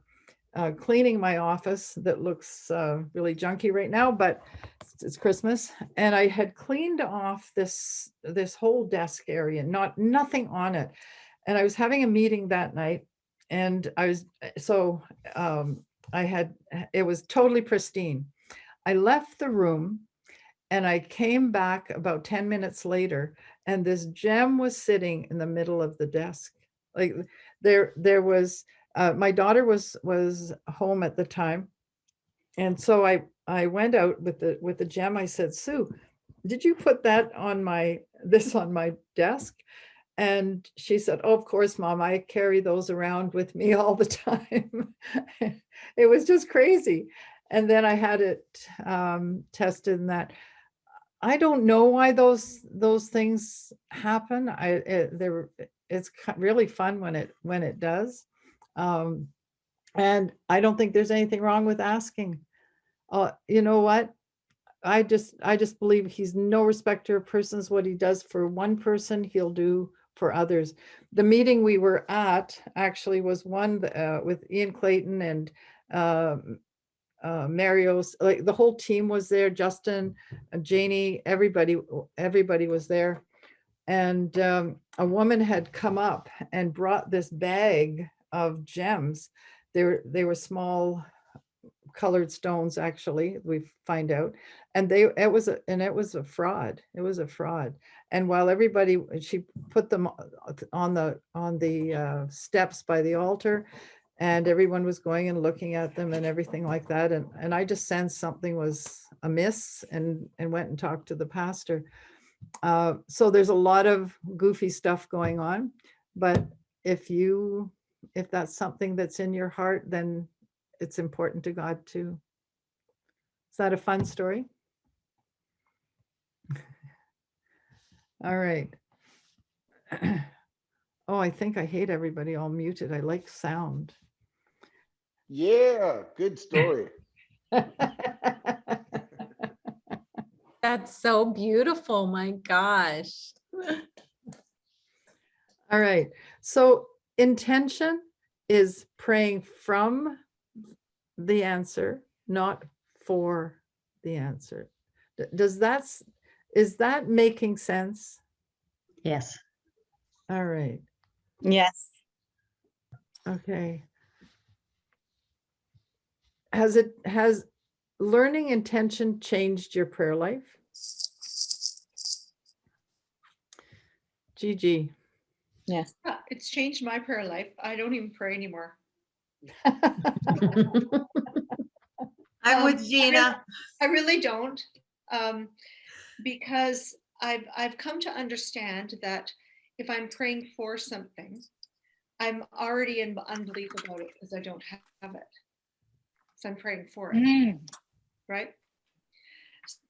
cleaning my office that looks really junky right now, but it's Christmas, and I had cleaned off this whole desk area, nothing on it. And I was having a meeting that night, and I was so it was totally pristine. I left the room and I came back about 10 minutes later, and this gem was sitting in the middle of the desk. Like there was my daughter was home at the time, and so I went out with the gem. I said, Sue, did you put that on my desk? And she said, oh, of course, Mom, I carry those around with me all the time. It was just crazy. And then I had it tested, and that I don't know why those things happen. It's really fun when it does. And I don't think there's anything wrong with asking. You know what? I just believe he's no respecter of persons. What he does for one person, he'll do for others. The meeting we were at actually was one with Ian Clayton and Mario's, like the whole team was there. Justin, Janie, everybody was there. And a woman had come up and brought this bag of gems. They were small colored stones, actually, we find out. And it was a fraud. It was a fraud. And while she put them on the steps by the altar, and everyone was going and looking at them and everything like that. And I just sensed something was amiss, and went and talked to the pastor. So there's a lot of goofy stuff going on, but if that's something that's in your heart, then it's important to God too. Is that a fun story? All right. Oh, I think I hate everybody all muted. I like sound. Yeah, good story. That's so beautiful. My gosh. All right. So intention is praying from the answer, not for the answer. Is that making sense? Yes. All right. Yes. Okay. Has learning intention changed your prayer life? Gigi. Yes. It's changed my prayer life. I don't even pray anymore. I'm with Gina. I really don't, because I've come to understand that if I'm praying for something, I'm already in unbelief about it because I don't have it. So I'm praying for it, right?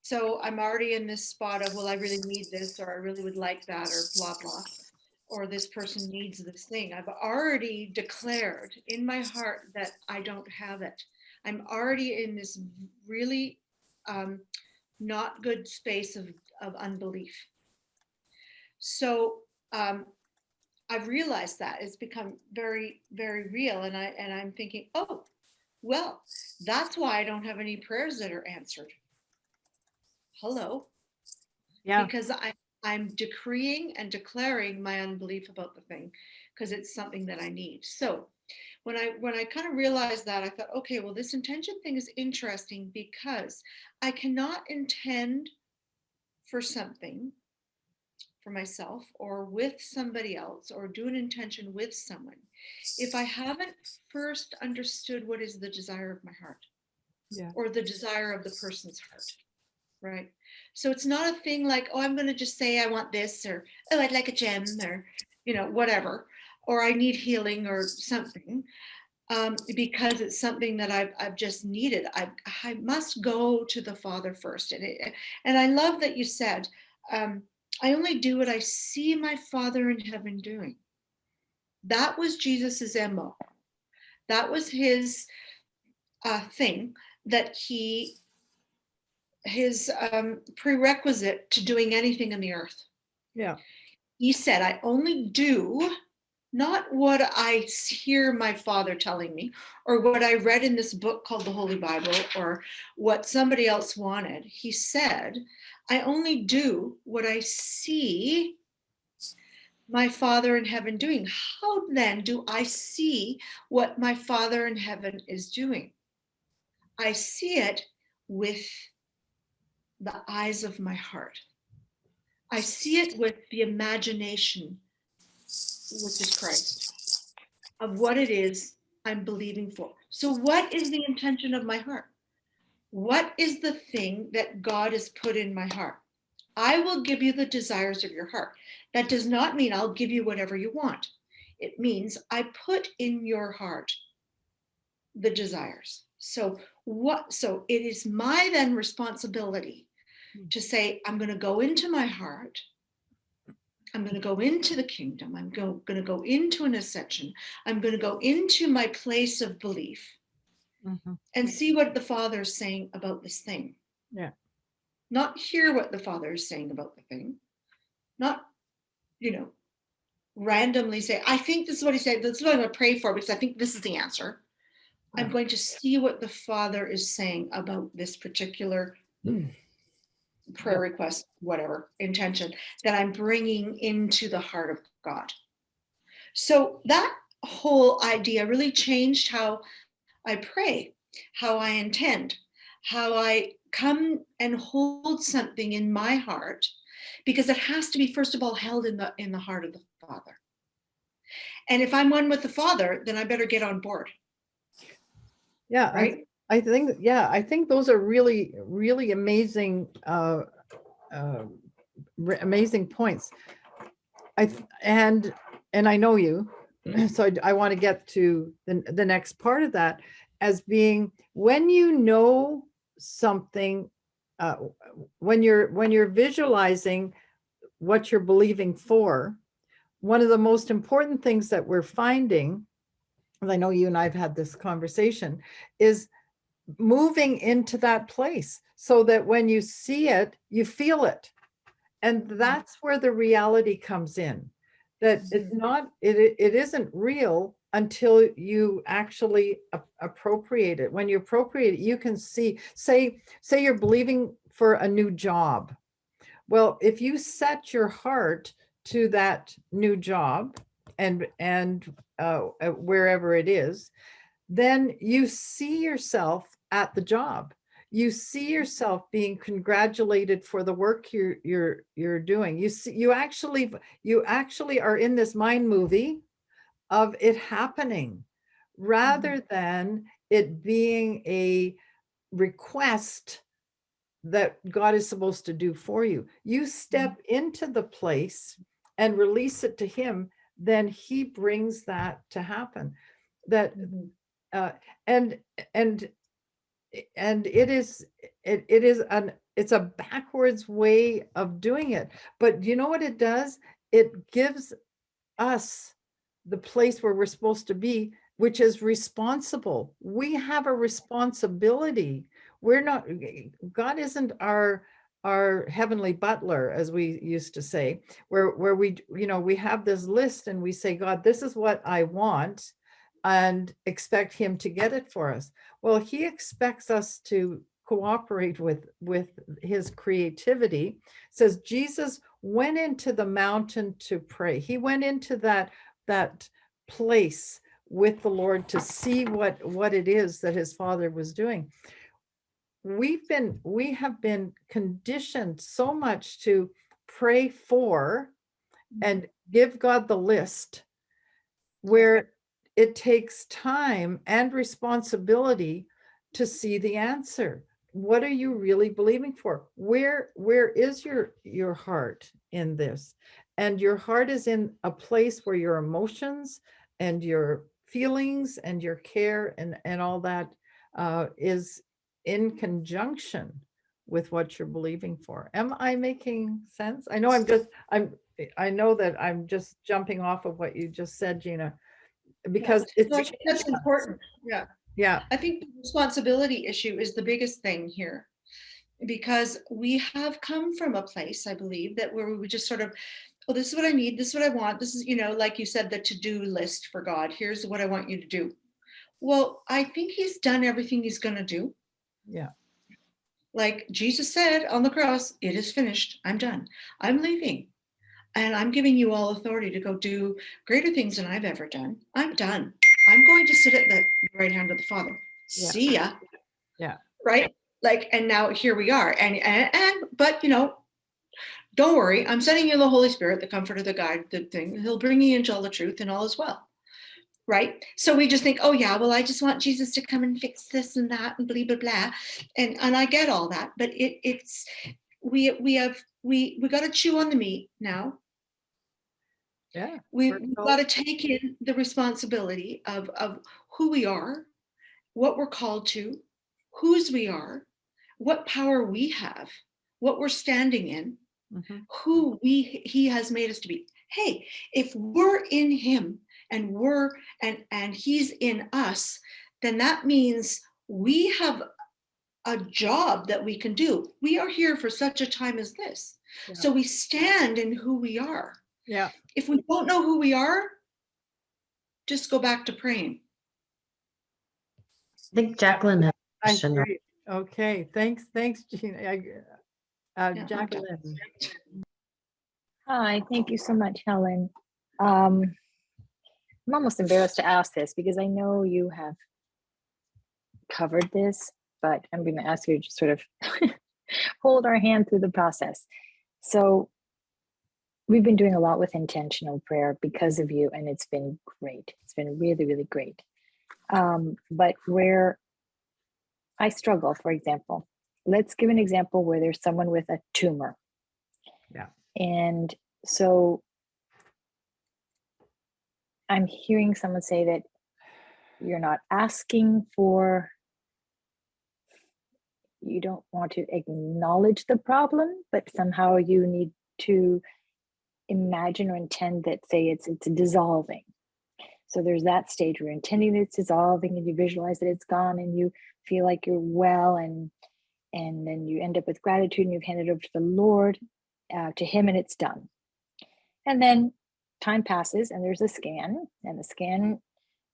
So I'm already in this spot of, well, I really need this, or I really would like that, or blah, blah, or this person needs this thing. I've already declared in my heart that I don't have it. I'm already in this really not good space of unbelief. So I've realized that it's become very, very real. And I'm thinking, oh, well, that's why I don't have any prayers that are answered. Hello. Yeah. Because I'm decreeing and declaring my unbelief about the thing because it's something that I need. So when I kind of realized that, I thought, okay, well, this intention thing is interesting because I cannot intend for something for myself or with somebody else, or do an intention with someone, if I haven't first understood what is the desire of my heart, or the desire of the person's heart. Right. So it's not a thing like, oh, I'm going to just say I want this, or, oh, I'd like a gem, or, whatever, or I need healing or something, because it's something that I've just needed. I must go to the Father first. And I love that you said, I only do what I see my Father in heaven doing. That was Jesus's MO. That was his thing that he prerequisite to doing anything in the earth. Yeah. He said, I only do not what I hear my father telling me, or what I read in this book called the Holy Bible, or what somebody else wanted. He said, I only do what I see my Father in heaven doing. How then do I see what my Father in heaven is doing? I see it with the eyes of my heart. I see it with the imagination, which is Christ, of what it is I'm believing for. So what is the intention of my heart? What is the thing that God has put in my heart? I will give you the desires of your heart. That does not mean I'll give you whatever you want. It means I put in your heart the desires. So it is my then responsibility to say, I'm going to go into my heart. I'm going to go into the kingdom. I'm going to go into an ascension. I'm going to go into my place of belief and see what the Father is saying about this thing. Yeah. Not hear what the Father is saying about the thing. Not, randomly say, I think this is what he said. This is what I'm going to pray for because I think this is the answer. Yeah. I'm going to see what the Father is saying about this particular prayer request, whatever intention that I'm bringing into the heart of God. So that whole idea really changed how I pray, how I intend, how I come and hold something in my heart, because it has to be, first of all, held in the heart of the Father. And if I'm one with the Father, then I better get on board. Yeah. Right? I think those are really, really amazing, amazing points. And I know you, so I want to get to the next part of that as being when you know something, when you're visualizing what you're believing for, one of the most important things that we're finding, and I know you and I've had this conversation, is moving into that place so that when you see it, you feel it. And that's where the reality comes in, that it's not, it isn't real until you actually appropriate it. When you appropriate it, you can see, say you're believing for a new job. Well, if you set your heart to that new job and wherever it is, then you see yourself at the job. You see yourself being congratulated for the work you're doing. You actually are in this mind movie of it happening, rather than it being a request that God is supposed to do for you. You step into the place and release it to him, then he brings that to happen. That and it's a backwards way of doing it. But you know what it does? It gives us the place where we're supposed to be, which is responsible. We have a responsibility. We're not, God isn't our heavenly butler, as we used to say, where we, we have this list and we say, God, this is what I want, and expect him to get it for us. Well, he expects us to cooperate with his creativity. It says Jesus went into the mountain to pray. He went into that place with the Lord to see what it is that his Father was doing. We have been conditioned so much to pray for and give God the list, where it takes time and responsibility to see the answer. What are you really believing for? Where is your heart in this? And your heart is in a place where your emotions and your feelings and your care and all that is in conjunction with what you're believing for. Am I making sense? I know I know that I'm just jumping off of what you just said, Gina, because that's important. Yeah. Yeah. I think the responsibility issue is the biggest thing here. because we have come from a place, I believe, that where we would just sort of, oh, this is what I need, this is what I want, this is, like you said, the to-do list for God. Here's what I want you to do. Well, I think he's done everything he's going to do. Yeah. Like Jesus said on the cross, it is finished. I'm done. I'm leaving. And I'm giving you all authority to go do greater things than I've ever done. I'm done. I'm going to sit at the right hand of the Father. Yeah. See ya. Yeah. Right? Like, and now here we are. But don't worry. I'm sending you the Holy Spirit, the comforter, the guide, the thing. He'll bring you into all the truth and all is well. Right? So we just think, oh yeah, well, I just want Jesus to come and fix this and that and blah, blah, blah. And I get all that, but we got to chew on the meat now. Yeah. We've got to take in the responsibility of who we are, what we're called to, whose we are, what power we have, what we're standing in, who he has made us to be. Hey, if we're in him and and he's in us, then that means we have a job that we can do. We are here for such a time as this. Yeah. So we stand in who we are. Yeah. If we don't know who we are, just go back to praying. I think Jacqueline has a I question. hear you. Okay. Thanks, Gina. Yeah, Jacqueline. Hi, thank you so much, Helen. I'm almost embarrassed to ask this because I know you have covered this, but I'm going to ask you to sort of hold our hand through the process. So we've been doing a lot with intentional prayer because of you, and it's been great. It's been really, really great. But where I struggle, for example, let's give an example where there's someone with a tumor. Yeah. And so I'm hearing someone say that you're not asking for, you don't want to acknowledge the problem, but somehow you need to imagine or intend that, say it's dissolving. So there's that stage where you're intending that it's dissolving and you visualize that it's gone and you feel like you're well, and then you end up with gratitude and you've handed it over to the Lord, to him, and it's done. And then time passes and there's a scan, and the scan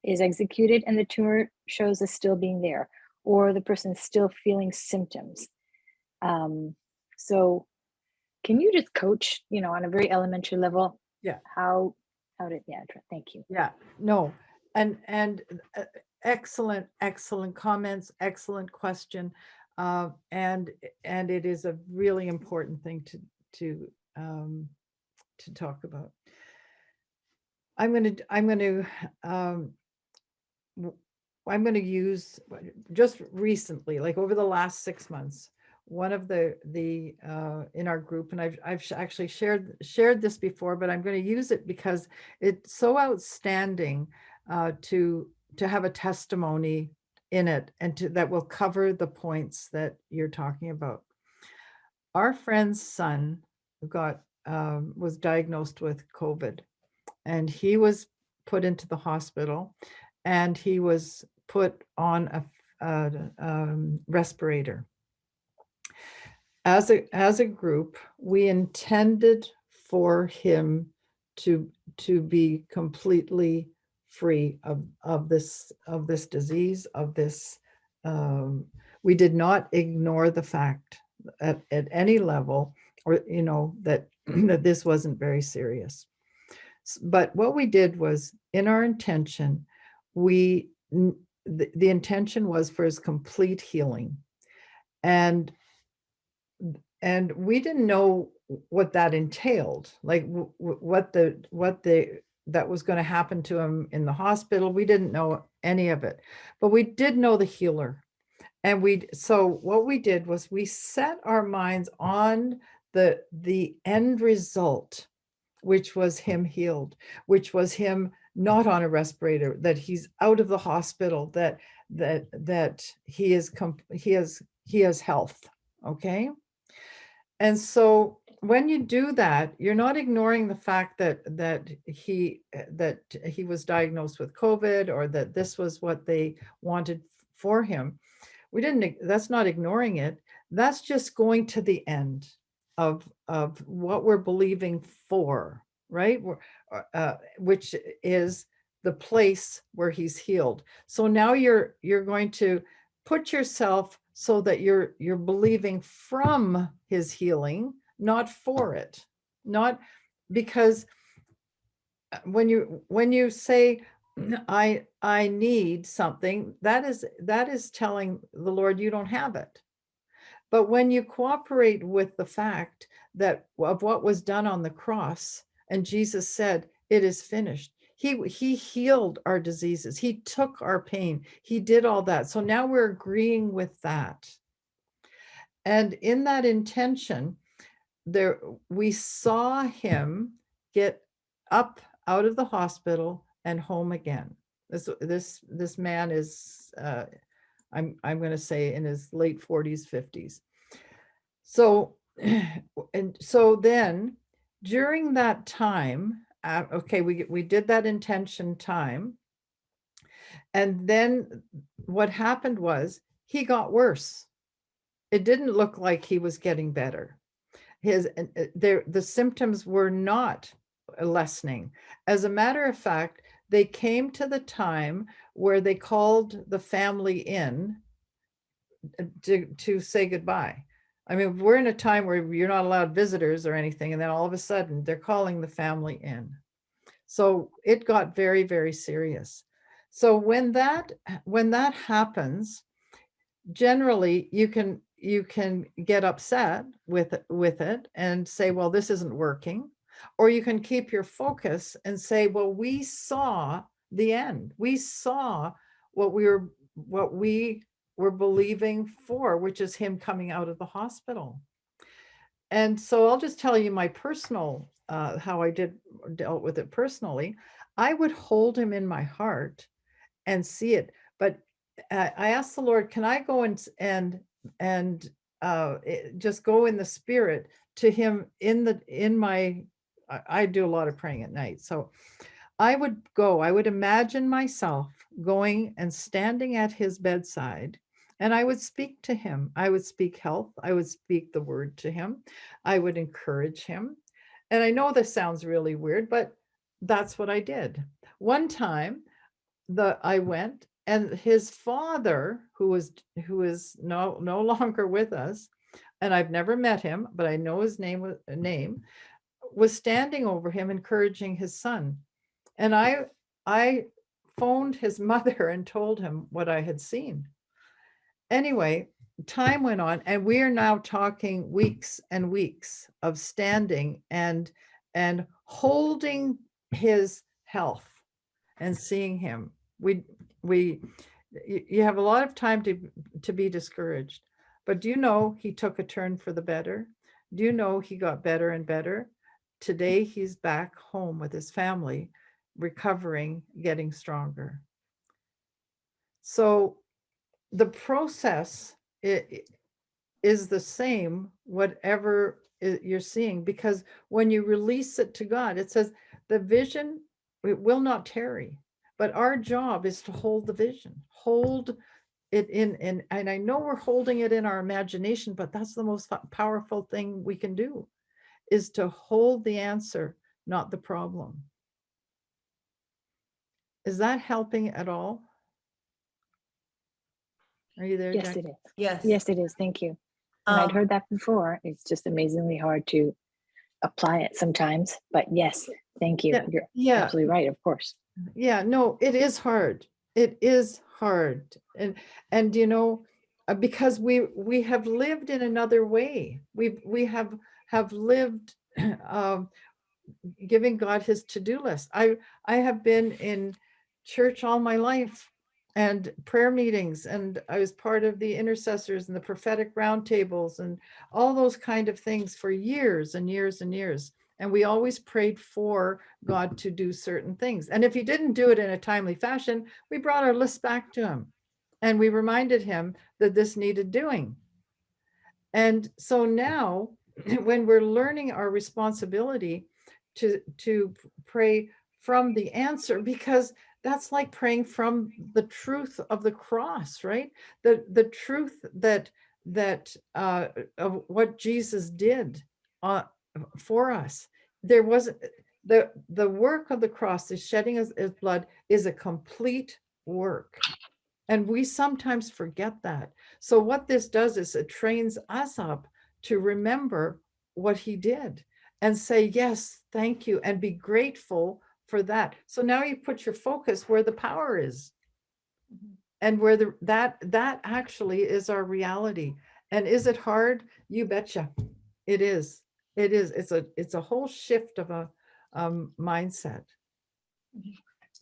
is executed and the tumor shows as still being there, or the person's still feeling symptoms. So can you just coach, on a very elementary level? Yeah. How did, thank you. Yeah, no, and excellent comments, excellent question, and it is a really important thing to talk about. I'm going to use, just recently, like over the last 6 months, one of the in our group, and I've actually shared this before, but I'm going to use it because it's so outstanding to have a testimony in it, and that will cover the points that you're talking about. Our friend's son was diagnosed with COVID, and he was put into the hospital, and he was put on a respirator. As a group, we intended for him to be completely free of this disease, of this. We did not ignore the fact at any level, or that this wasn't very serious. But what we did was, in our intention, the intention was for his complete healing, and we didn't know what that entailed, like what that was going to happen to him in the hospital. We didn't know any of it, but we did know the healer. And so what we did was we set our minds on the end result, which was him healed, which was him not on a respirator, that he's out of the hospital, that he has health. Okay. And so when you do that, you're not ignoring the fact that he was diagnosed with COVID, or that this was what they wanted for him. That's not ignoring it. That's just going to the end of what we're believing for, right? Which is the place where he's healed. So now you're going to put yourself so that you're believing from his healing, not for it. Not because when you say I need something, that is telling the Lord you don't have it. But when you cooperate with the fact that of what was done on the cross, and Jesus said, it is finished. He healed our diseases. He took our pain. He did all that. So now we're agreeing with that. And in that intention, there we saw him get up out of the hospital and home again. This man is I'm going to say in his late 40s, 50s. So and so then during that time, okay, we did that intention time, and then what happened was he got worse. It didn't look like he was getting better. The symptoms were not lessening. As a matter of fact, they came to the time where they called the family in to say goodbye. I mean, we're in a time where you're not allowed visitors or anything, and then all of a sudden they're calling the family in. So it got very, very serious. So when that happens, generally you can get upset with it and say, well, this isn't working. Or you can keep your focus and say, well, we saw the end. We saw what we were believing for, which is him coming out of the hospital. And so I'll just tell you my personal, how I dealt with it personally. I would hold him in my heart and see it. But I asked the Lord, can I go and just go in the spirit to him I do a lot of praying at night. So I would imagine myself going and standing at his bedside, and I would speak to him. I would speak health. I would speak the word to him. I would encourage him. And I know this sounds really weird, but that's what I did. One time I went, and his father, who is no longer with us, and I've never met him, but I know his name was standing over him, encouraging his son. And I phoned his mother and told him what I had seen. Anyway, time went on, and we are now talking weeks and weeks of standing and holding his health and seeing him. You have a lot of time to be discouraged, but do you know he took a turn for the better? Do you know he got better and better? Today he's back home with his family, recovering, getting stronger. So the process is the same, whatever you're seeing, because when you release it to God, it says the vision, it will not tarry. But our job is to hold the vision, hold it in, and I know we're holding it in our imagination, but that's the most powerful thing we can do, is to hold the answer, not the problem. Is that helping at all? Are you there, Yes, Jack? it is. Yes. Yes, it is. Thank you. And I'd Um, heard that before. It's just amazingly hard to apply it sometimes. But yes, thank you. Yeah, You're yeah. absolutely right, of course. Yeah, no, it is hard. It is hard. And you know, because we have lived in another way. We have lived giving God his to-do list. I have been in church all my life, and prayer meetings, and I was part of the intercessors and the prophetic roundtables and all those kind of things for years and years and years. And we always prayed for God to do certain things. And if he didn't do it in a timely fashion, we brought our list back to him and we reminded him that this needed doing. And so now when we're learning our responsibility to pray from the answer, because that's like praying from the truth of the cross, right? The truth that that of what Jesus did for us. There wasn't the work of the cross, the shedding of his blood, is a complete work. And we sometimes forget that. So what this does is it trains us up to remember what he did and say, yes, thank you, and be grateful for that. So now you put your focus where the power is. And where that actually is our reality. And is it hard? You betcha. It is. It is. It's a whole shift of a mindset.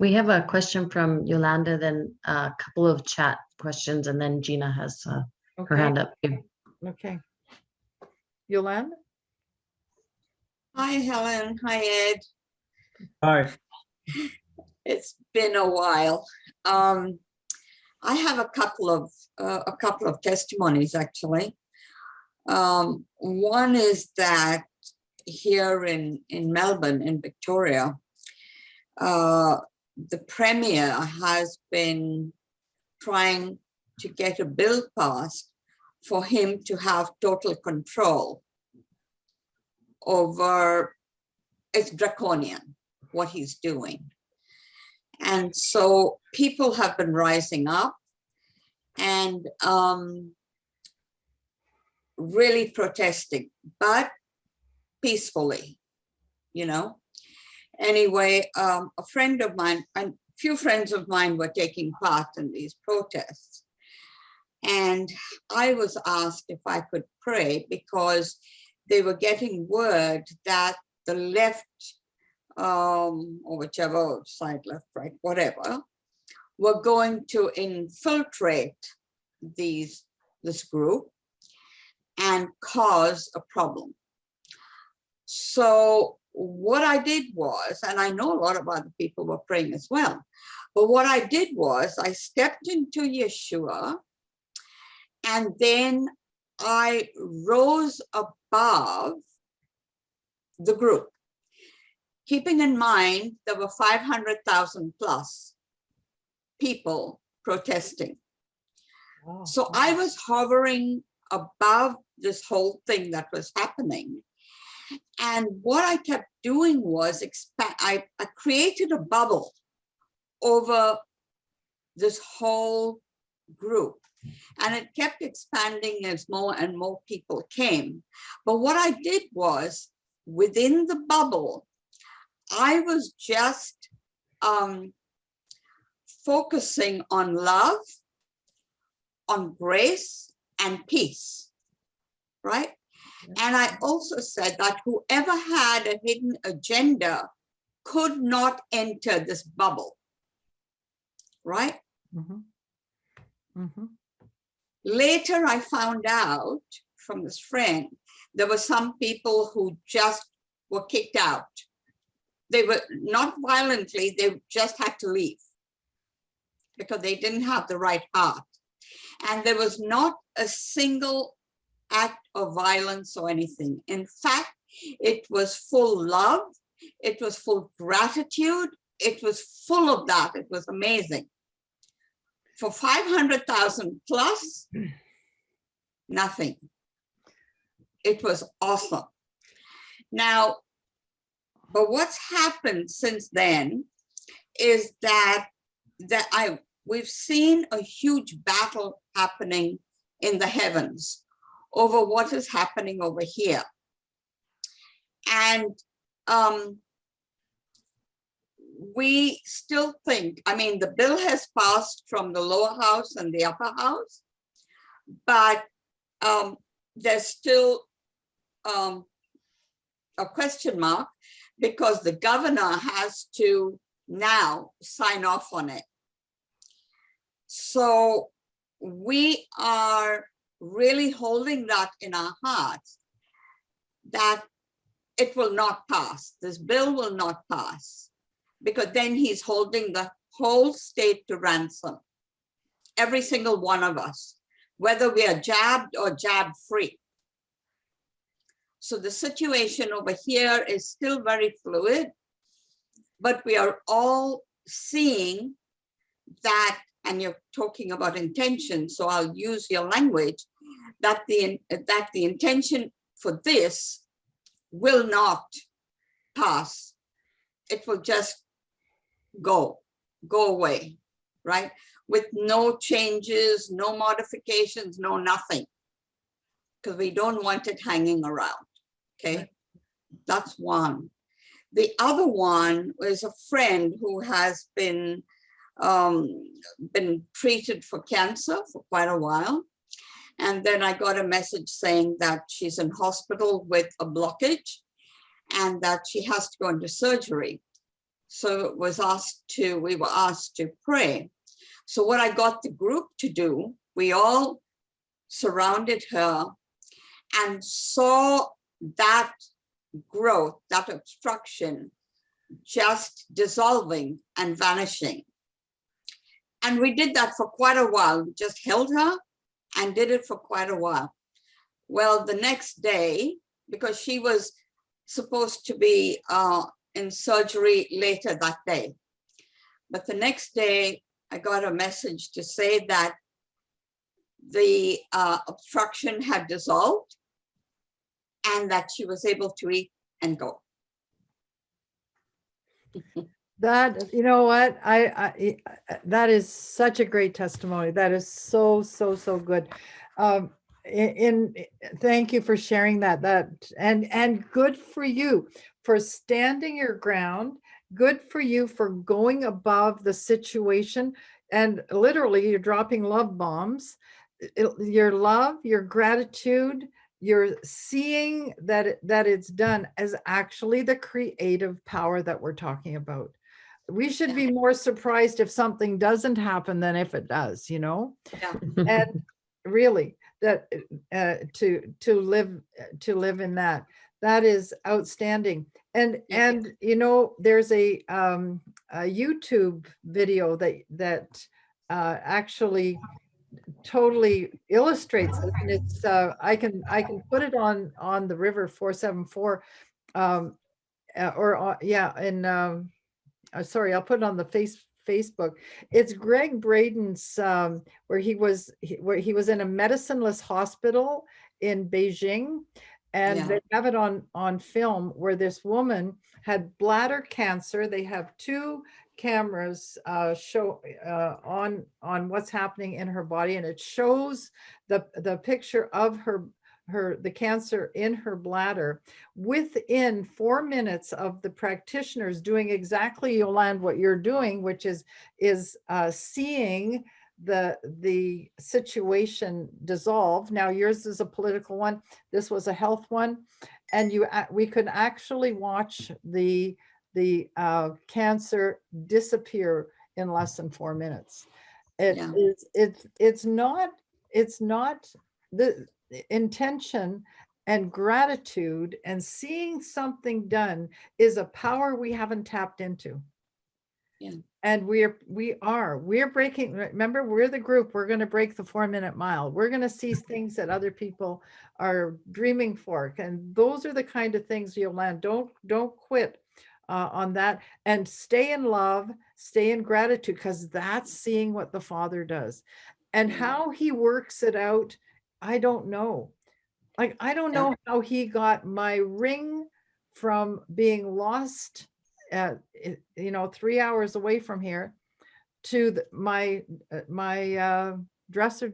We have a question from Yolanda, then a couple of chat questions, and then Gina has her Okay. hand up here. Okay. Yolanda? Hi, Helen. Hi, Ed. Hi. It's been a while. I have a couple of testimonies, actually. One is that here in Melbourne, in Victoria, the Premier has been trying to get a bill passed for him to have total control over, it's draconian, what he's doing. And so people have been rising up and really protesting, but peacefully, you know. Anyway, a friend of mine, and a few friends of mine were taking part in these protests. And I was asked if I could pray because they were getting word that the left, or whichever side, left, right, whatever, were going to infiltrate this group and cause a problem. So what I did was, and I know a lot of other people were praying as well, but what I did was I stepped into Yeshua, and then I rose above the group, keeping in mind there were 500,000 plus people protesting. Wow. So I was hovering above this whole thing that was happening. And what I kept doing was I created a bubble over this whole group. And it kept expanding as more and more people came. But what I did was, within the bubble, I was just focusing on love, on grace, and peace, right? And I also said that whoever had a hidden agenda could not enter this bubble, right? Mm-hmm. Mm-hmm. Later, I found out from this friend, there were some people who just were kicked out. They were not violently, they just had to leave because they didn't have the right heart. And there was not a single act of violence or anything. In fact, it was full love. It was full gratitude. It was full of that. It was amazing. For 500,000 plus, nothing. It was awesome. Now, but what's happened since then is that we've seen a huge battle happening in the heavens over what is happening over here. And we still think, I mean, the bill has passed from the lower house and the upper house, but there's still a question mark because the governor has to now sign off on it. So we are really holding that in our hearts that it will not pass. This bill will not pass because then he's holding the whole state to ransom. Every single one of us, whether we are jabbed or jab free. So the situation over here is still very fluid, but we are all seeing that, and you're talking about intention, so I'll use your language, that the intention for this will not pass. It will just go away, right? With no changes, no modifications, no nothing. Because we don't want it hanging around, okay? Right. That's one. The other one is a friend who has been treated for cancer for quite a while. And then I got a message saying that she's in hospital with a blockage and that she has to go into surgery. So we were asked to pray. So what I got the group to do, we all surrounded her and saw that growth, that obstruction, just dissolving and vanishing. And we did that for quite a while. We just held her and did it for quite a while. Well, the next day, because she was supposed to be in surgery later that day, but the next day I got a message to say that the obstruction had dissolved and that she was able to eat and go. That, you know what, I that is such a great testimony. That is so good. Thank you for sharing that and good for you for standing your ground. Good for you for going above the situation, and literally you're dropping love bombs. Your love, your gratitude, you're seeing that it's done as actually the creative power that we're talking about. We should be more surprised if something doesn't happen than if it does, you know? Yeah. And really, that to live in that is outstanding. And you know, there's a YouTube video that actually totally illustrates it, and it's I can put it on the River 474 sorry, I'll put it on the Facebook. It's Greg Braden's where he was in a medicineless hospital in Beijing, and Yeah. they have it on film where this woman had bladder cancer. They have two cameras show on what's happening in her body, and it shows the picture of the cancer in her bladder within 4 minutes of the practitioners doing exactly, Yolande, what you're doing, which is seeing the situation dissolve. Now yours is a political one, this was a health one, and we could actually watch the cancer disappear in less than 4 minutes. It's not the intention and gratitude and seeing something done is a power we haven't tapped into. Yeah. And we're breaking, remember, we're the group, we're going to break the 4-minute mile. We're going to see things that other people are dreaming for. And those are the kind of things, Yolande, don't quit on that, and stay in love, stay in gratitude, because that's seeing what the Father does. And how he works it out, I don't know. Like, I don't know how he got my ring from being lost at, 3 hours away from here to my dresser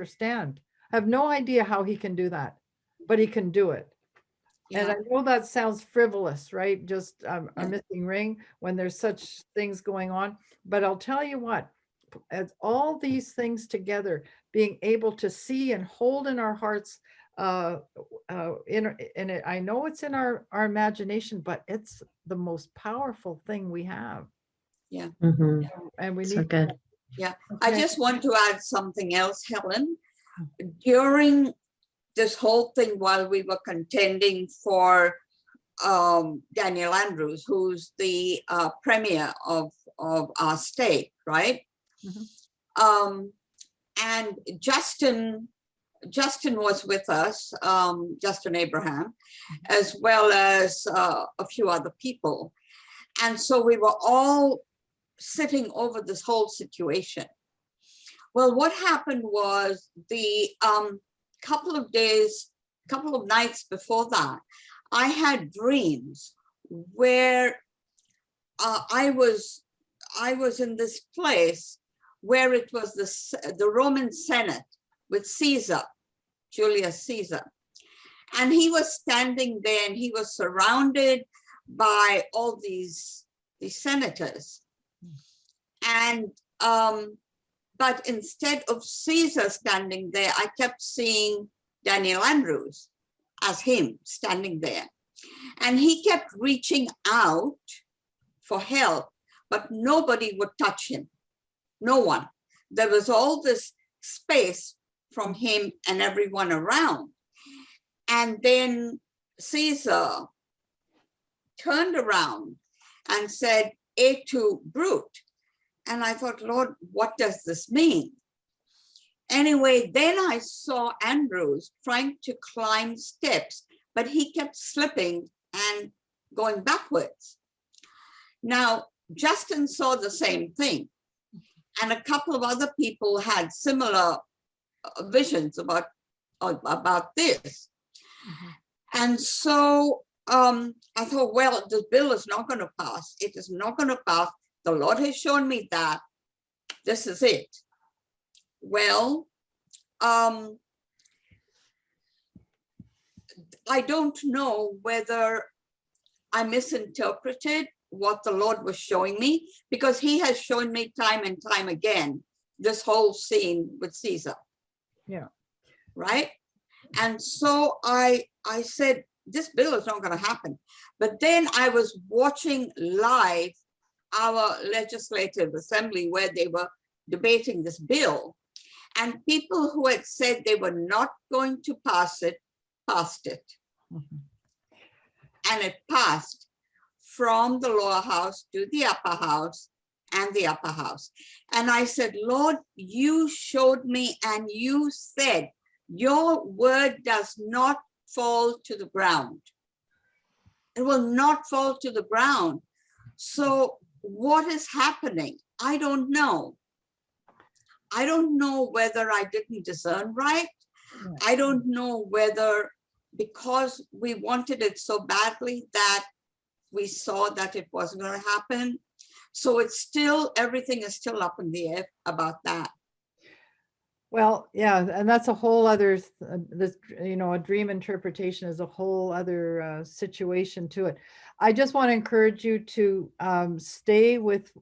stand. I have no idea how he can do that, but he can do it. And I know that sounds frivolous, right? Just a missing ring when there's such things going on. But I'll tell you what, as all these things together, being able to see and hold in our hearts, I know it's in our imagination, but it's the most powerful thing we have. Yeah. Mhm. And we So need. good. Yeah. Okay. I just want to add something else, Helen. During this whole thing, while we were contending for Daniel Andrews, who's the premier of our state, right? And Justin was with us, Justin Abraham, as well as a few other people. And so we were all sitting over this whole situation. Well, what happened was the couple of nights before that, I had dreams where I was in this place where it was the Roman Senate with Caesar, Julius Caesar. And he was standing there and he was surrounded by all these senators. And but instead of Caesar standing there, I kept seeing Daniel Andrews as him standing there. And he kept reaching out for help, but nobody would touch him. No one. There was all this space from him and everyone around. And then Caesar turned around and said, "Et tu, brute." And I thought, Lord, what does this mean? Anyway, then I saw Andrews trying to climb steps, but he kept slipping and going backwards. Now, Justin saw the same thing. And a couple of other people had similar visions about this. And so I thought, well, this bill is not going to pass. It is not going to pass. The Lord has shown me that. This is it. Well, I don't know whether I misinterpreted what the Lord was showing me, because he has shown me time and time again this whole scene with Caesar. Yeah. Right. And so I said, this bill is not going to happen. But then I was watching live our legislative assembly where they were debating this bill, and people who had said they were not going to pass it, passed it. And it passed from the lower house to the upper house and the upper house. And I said, Lord, you showed me and you said, your word does not fall to the ground. It will not fall to the ground. So what is happening? I don't know. I don't know whether I didn't discern right. I don't know whether because we wanted it so badly that we saw that it wasn't going to happen. So it's still, everything is still up in the air about that. Well, yeah, and that's a whole other, a dream interpretation is a whole other situation to it. I just want to encourage you to stay with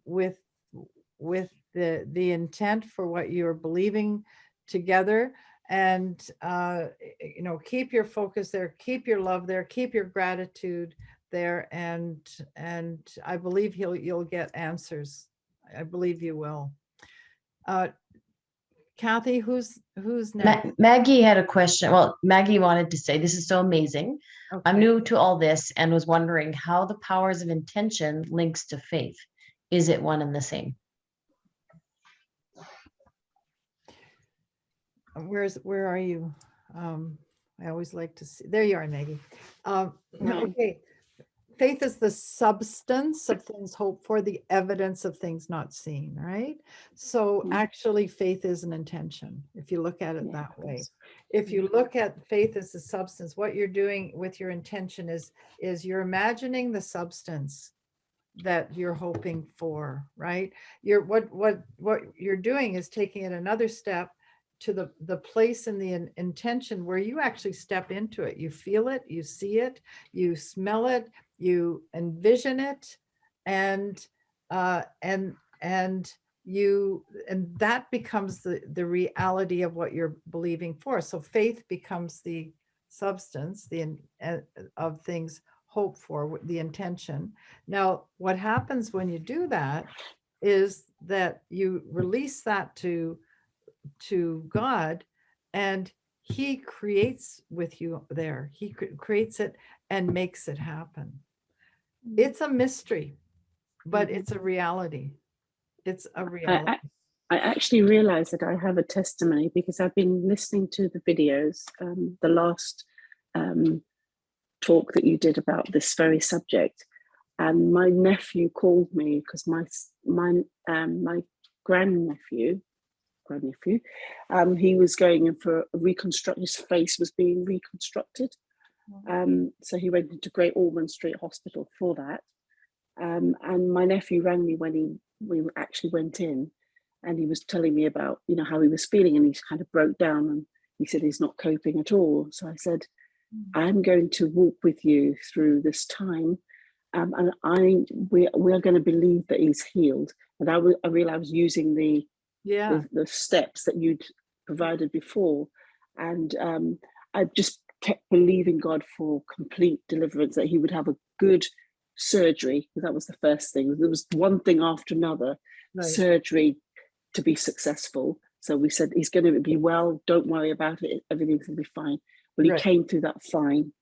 the intent for what you're believing together, and keep your focus there, keep your love there, keep your gratitude there, and I believe you'll get answers. I believe you will. Kathy, who's next? Maggie had a question. Well, Maggie wanted to say, this is so amazing. Okay. I'm new to all this and was wondering how the powers of intention links to faith. Is it one and the same? Where are you? I always like to see. There you are, Maggie. Okay. Faith is the substance of things hoped for, the evidence of things not seen, right? So actually faith is an intention, if you look at it that way. If you look at faith as the substance, what you're doing with your intention is you're imagining the substance that you're hoping for, right? What you're doing is taking it another step to the place in the intention where you actually step into it. You feel it, you see it, you smell it, you envision it, and that becomes the reality of what you're believing for. So faith becomes the substance, of things hoped for, the intention. Now, what happens when you do that is that you release that to God, and he creates with you there. He creates it and makes it happen. It's a mystery, but it's a reality. It's a reality. I actually realized that I have a testimony because I've been listening to the videos, the last talk that you did about this very subject, and my nephew called me because my grandnephew grandnephew, he was going in for a reconstruct. His face was being reconstructed. So he went into Great Ormond Street Hospital for that. And my nephew rang me when we actually went in, and he was telling me about, you know, how he was feeling, and he kind of broke down, and he said he's not coping at all. So I said, I'm going to walk with you through this time, and we are going to believe that he's healed. And I realized I was using the steps that you'd provided before, and I just kept believing God for complete deliverance, that he would have a good surgery, because that was the first thing. There was one thing after another, surgery to be successful. So we said, he's going to be well, don't worry about it, everything's going to be fine. Well, he came through that fine.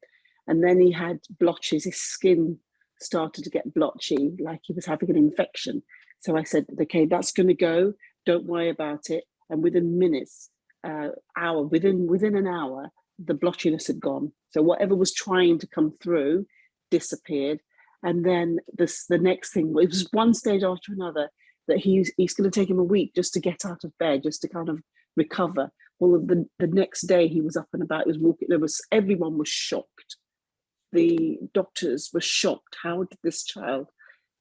And then he had blotches, his skin started to get blotchy, like he was having an infection. So I said, okay, that's going to go, don't worry about it. And within minutes, within an hour, the blotchiness had gone. So whatever was trying to come through disappeared. And then the next thing, it was one stage after another, that he's going to take him a week just to get out of bed, just to kind of recover. Well, the next day he was up and about, he was walking. Everyone was shocked. The doctors were shocked. How did this child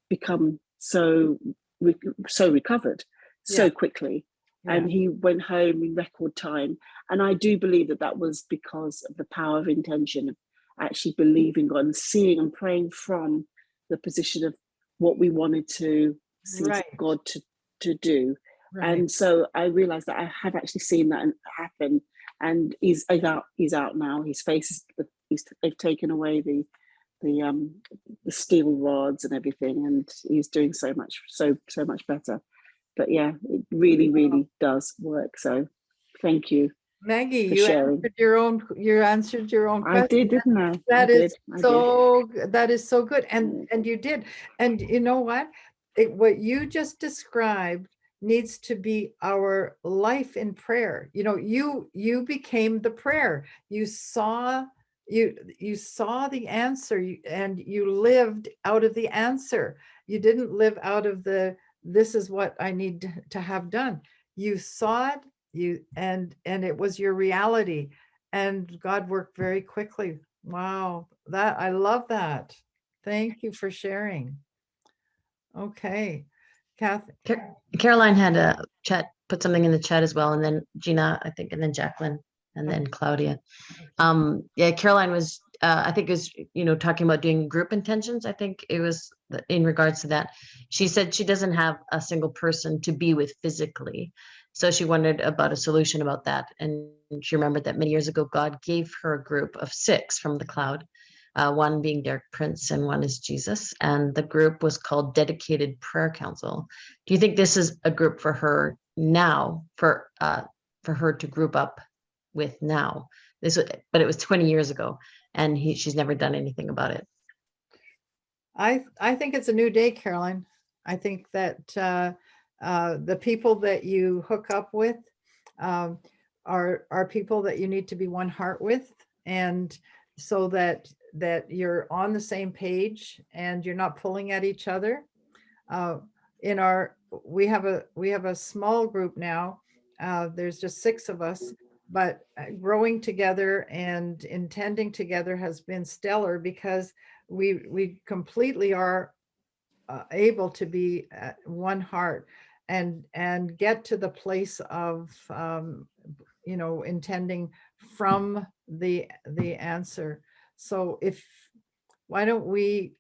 become so recovered so quickly? And he went home in record time. And I do believe that was because of the power of intention, of actually believing God and seeing and praying from the position of what we wanted to see God to do. And so I realized that I have actually seen that happen. And he's out now. His face they've taken away the steel rods and everything, and he's doing so much better. But yeah, it really, really does work. So thank you, Maggie, you answered your own question. I did, didn't I? That is so good. And you did. And you know what? What you just described needs to be our life in prayer. You know, you became the prayer. You saw the answer, and you lived out of the answer. You didn't live out of this is what I need to have done. You saw it, and it was your reality, and God worked very quickly. Wow, I love that. Thank you for sharing. Okay, Kathy. Caroline had a put something in the chat as well, and then Gina, I think, and then Jacqueline, and then Claudia. Caroline was, I think, is talking about doing group intentions. I think it was in regards to that. She said she doesn't have a single person to be with physically, so she wondered about a solution about that. And she remembered that many years ago, God gave her a group of 6 from the cloud. One being Derek Prince and one is Jesus. And the group was called Dedicated Prayer Council. Do you think this is a group for her now, for her to group up with now? But it was 20 years ago, and she's never done anything about it. I think it's a new day, Caroline. I think that the people that you hook up with are people that you need to be one heart with, and so that you're on the same page and you're not pulling at each other. We have a small group now. There's just 6 of us, but growing together and intending together has been stellar, because we completely are able to be one heart and get to the place of intending from the answer. So why don't we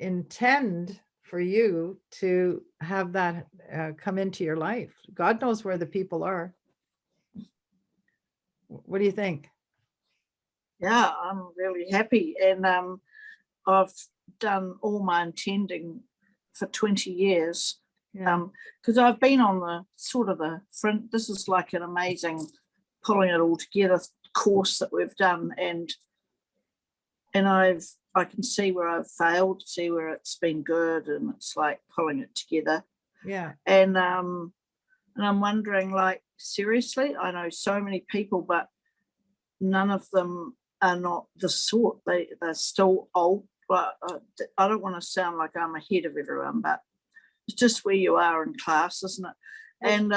intend for you to have that come into your life? God knows where the people are. What do you think? Yeah, I'm really happy. And I've done all my intending for 20 years. Because I've been on the front. This is like an amazing pulling it all together course that we've done, and I can see where I've failed, see where it's been good, and it's like pulling it together. And I'm wondering, like, seriously, I know so many people, but none of them are not the sort. They're still old. But I don't want to sound like I'm ahead of everyone, but it's just where you are in class, isn't it? And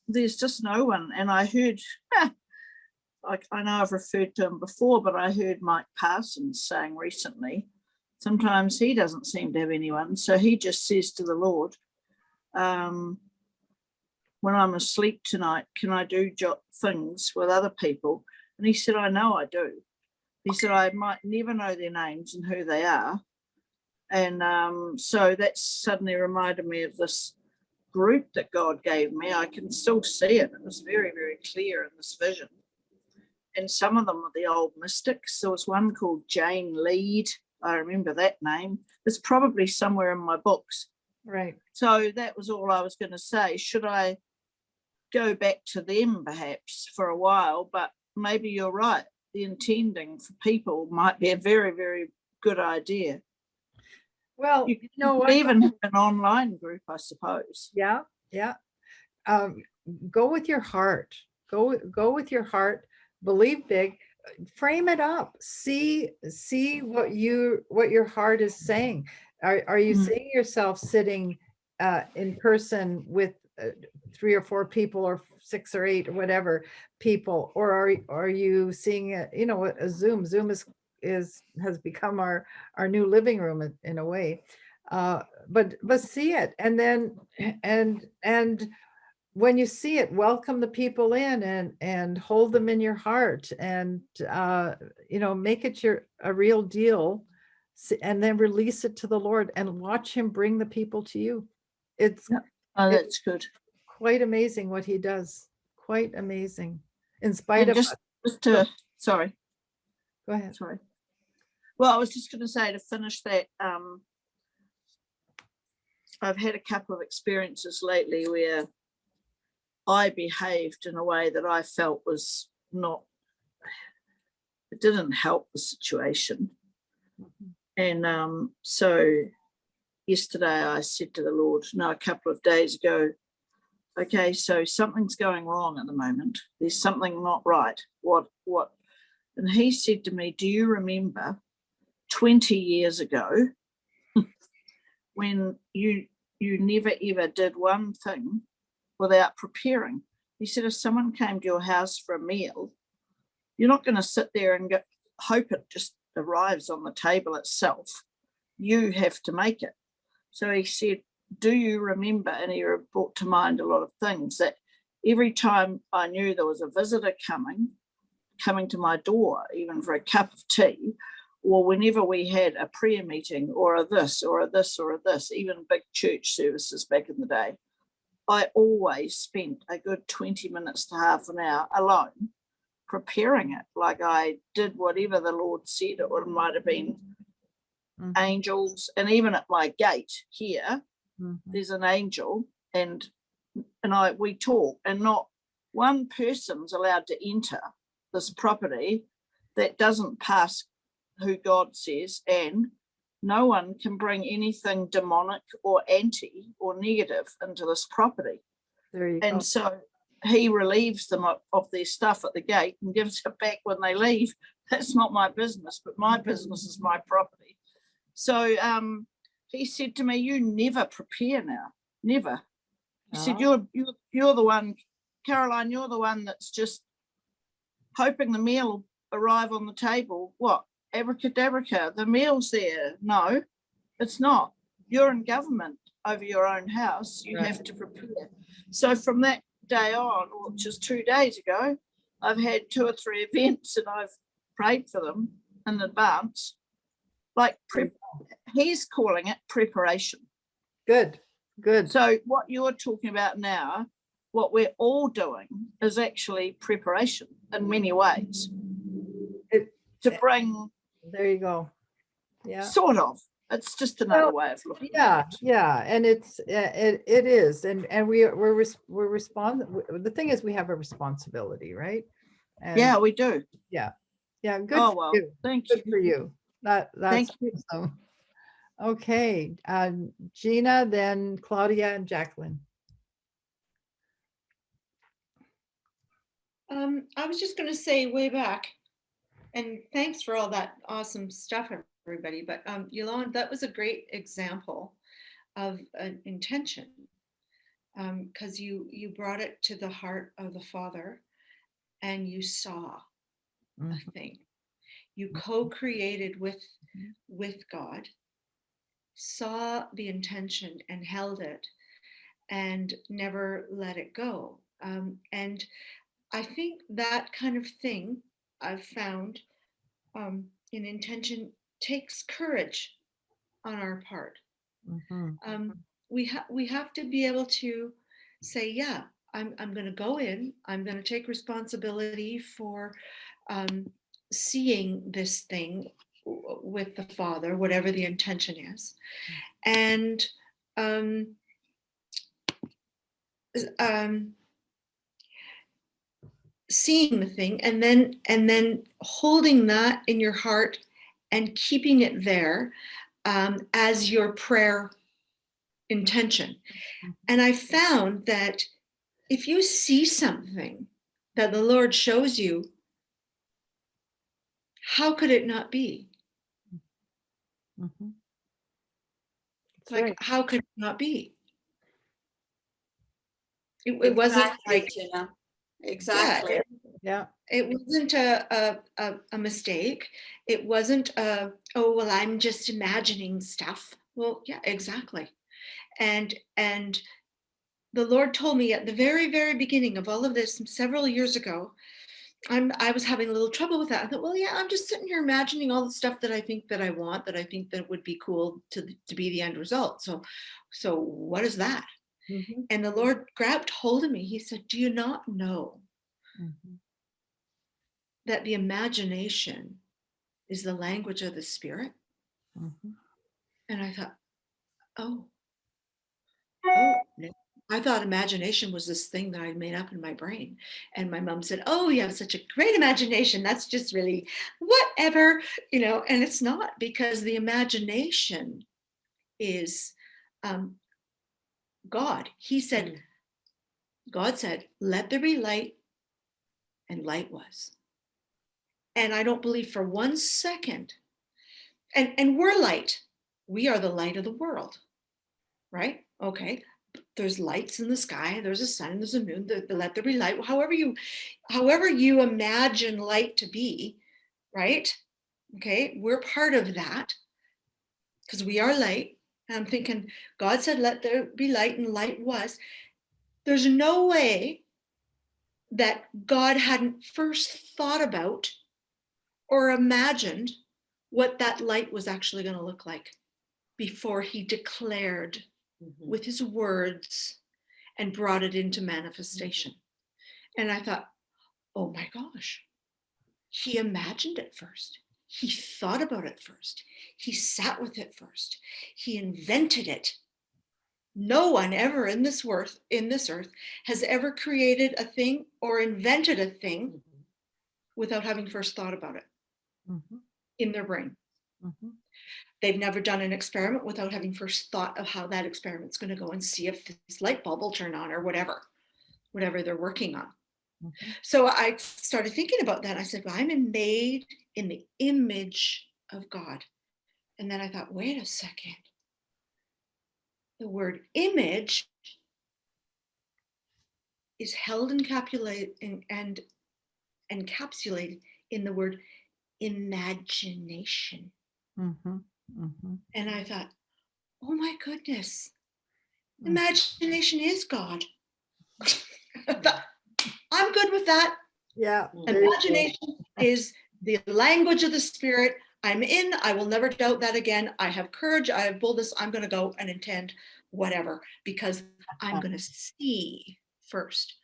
there's just no one. And I heard, I know I've referred to him before, but I heard Mike Parsons saying recently, sometimes he doesn't seem to have anyone. So he just says to the Lord, when I'm asleep tonight, can I do things with other people? And he said, I know I do. He said, I might never know their names and who they are. And so that suddenly reminded me of this group that God gave me. I can still see it. It was very, very clear in this vision. And some of them were the old mystics. There was one called Jane Lead. I remember that name. It's probably somewhere in my books. Right. So that was all I was going to say. Should I go back to them perhaps for a while? But maybe you're right. The intending for people might be a very, very good idea. Well, You know what? even have an online group, I suppose. Yeah. Go with your heart. Go with your heart. Believe big. Frame it up. See what your heart is saying. Are you seeing yourself sitting in person with 3 or 4 people, or 6 or 8 or whatever people, or are you seeing a Zoom? Zoom has become our new living room in a way. But see it, and then and when you see it, welcome the people in and hold them in your heart, and make it a real deal, and then release it to the Lord and watch him bring the people to you. It's That's good. Quite amazing what he does. Quite amazing. In spite of sorry. Go ahead. Sorry. Well, I was just going to say, to finish that, I've had a couple of experiences lately where I behaved in a way that I felt was it didn't help the situation. And so yesterday I said to the Lord, a couple of days ago, okay, so something's going wrong at the moment. There's something not right. What? And he said to me, do you remember 20 years ago when you never ever did one thing without preparing? He said, if someone came to your house for a meal, you're not going to sit there and hope it just arrives on the table itself. You have to make it. So he said, do you remember? And he brought to mind a lot of things, that every time I knew there was a visitor coming to my door, even for a cup of tea, or whenever we had a prayer meeting or a this or a this or a this, even big church services back in the day, I always spent a good 20 minutes to half an hour alone preparing it. Like I did whatever the Lord said. It might have been angels, and even at my gate here, there's an angel, and we talk, and not one person's allowed to enter this property that doesn't pass who God says, and no one can bring anything demonic or anti or negative into this property. There you go. And so he relieves them of their stuff at the gate and gives it back when they leave. That's not my business, but my business is my property. So he said to me, you never prepare now, never. He said, you're the one, Caroline, you're the one that's just hoping the meal will arrive on the table. What? Abracadabra, the meal's there. No, it's not. You're in government over your own house. You have to prepare. So from that day on, which is 2 days ago, I've had 2 or 3 events, and I've prayed for them in advance. Like he's calling it preparation. Good. So what you're talking about now, what we're all doing, is actually preparation in many ways. To bring. There you go. Yeah. Sort of. It's just another way of looking at it. Yeah, and it is, and we're responsible. The thing is, we have a responsibility, right? And yeah, we do. Yeah. Good. Oh well, thank you. Good for you. That's awesome. Okay, Gina, then Claudia and Jacqueline. I was just going to say way back, and thanks for all that awesome stuff, everybody. But Yolande, that was a great example of an intention. because you brought it to the heart of the Father, and you saw a thing. You co-created with God, saw the intention and held it, and never let it go. And I think that kind of thing I've found in intention takes courage on our part. We have to be able to say, yeah, I'm going to go in. I'm going to take responsibility for seeing this thing with the Father, whatever the intention is, and seeing the thing, and then holding that in your heart and keeping it there as your prayer intention. And I found that if you see something that the Lord shows you, how could it not be? Like, right. How could it not be? It wasn't like, Gina. Exactly. Yeah. It wasn't a mistake. It wasn't oh, well, I'm just imagining stuff. Well, yeah, exactly. And the Lord told me at the very, very beginning of all of this several years ago, I was having a little trouble with that. I thought, well, yeah, I'm just sitting here imagining all the stuff that I think that I want, that I think that would be cool to be the end result. So what is that? And the Lord grabbed hold of me. He said, do you not know that the imagination is the language of the Spirit? And I thought, oh, no. I thought imagination was this thing that I made up in my brain. And my mom said, oh, you have such a great imagination. That's just really whatever, and it's not, because the imagination is God. He said, God said, let there be light, and light was. And I don't believe for 1 second, and we're light. We are the light of the world, right? Okay. There's lights in the sky, there's a sun, there's a moon, let there be light. However you imagine light to be, right? Okay, we're part of that because we are light. And I'm thinking, God said, let there be light, and light was. There's no way that God hadn't first thought about or imagined what that light was actually going to look like before he declared with his words and brought it into manifestation. And I thought, oh my gosh, he imagined it first. He thought about it first. He sat with it first. He invented it. No one ever in this earth has ever created a thing or invented a thing without having first thought about it in their brain. They've never done an experiment without having first thought of how that experiment's going to go and see if this light bulb will turn on or whatever they're working on. So I started thinking about that. I said, well, I'm made in the image of God. And then I thought, wait a second. The word image is held and encapsulated in the word imagination. And I thought, oh my goodness, imagination is God. I'm good with that. Yeah. Imagination is the language of the Spirit. I'm in. I will never doubt that again. I have courage. I have boldness. I'm going to go and intend whatever, because I'm going to see first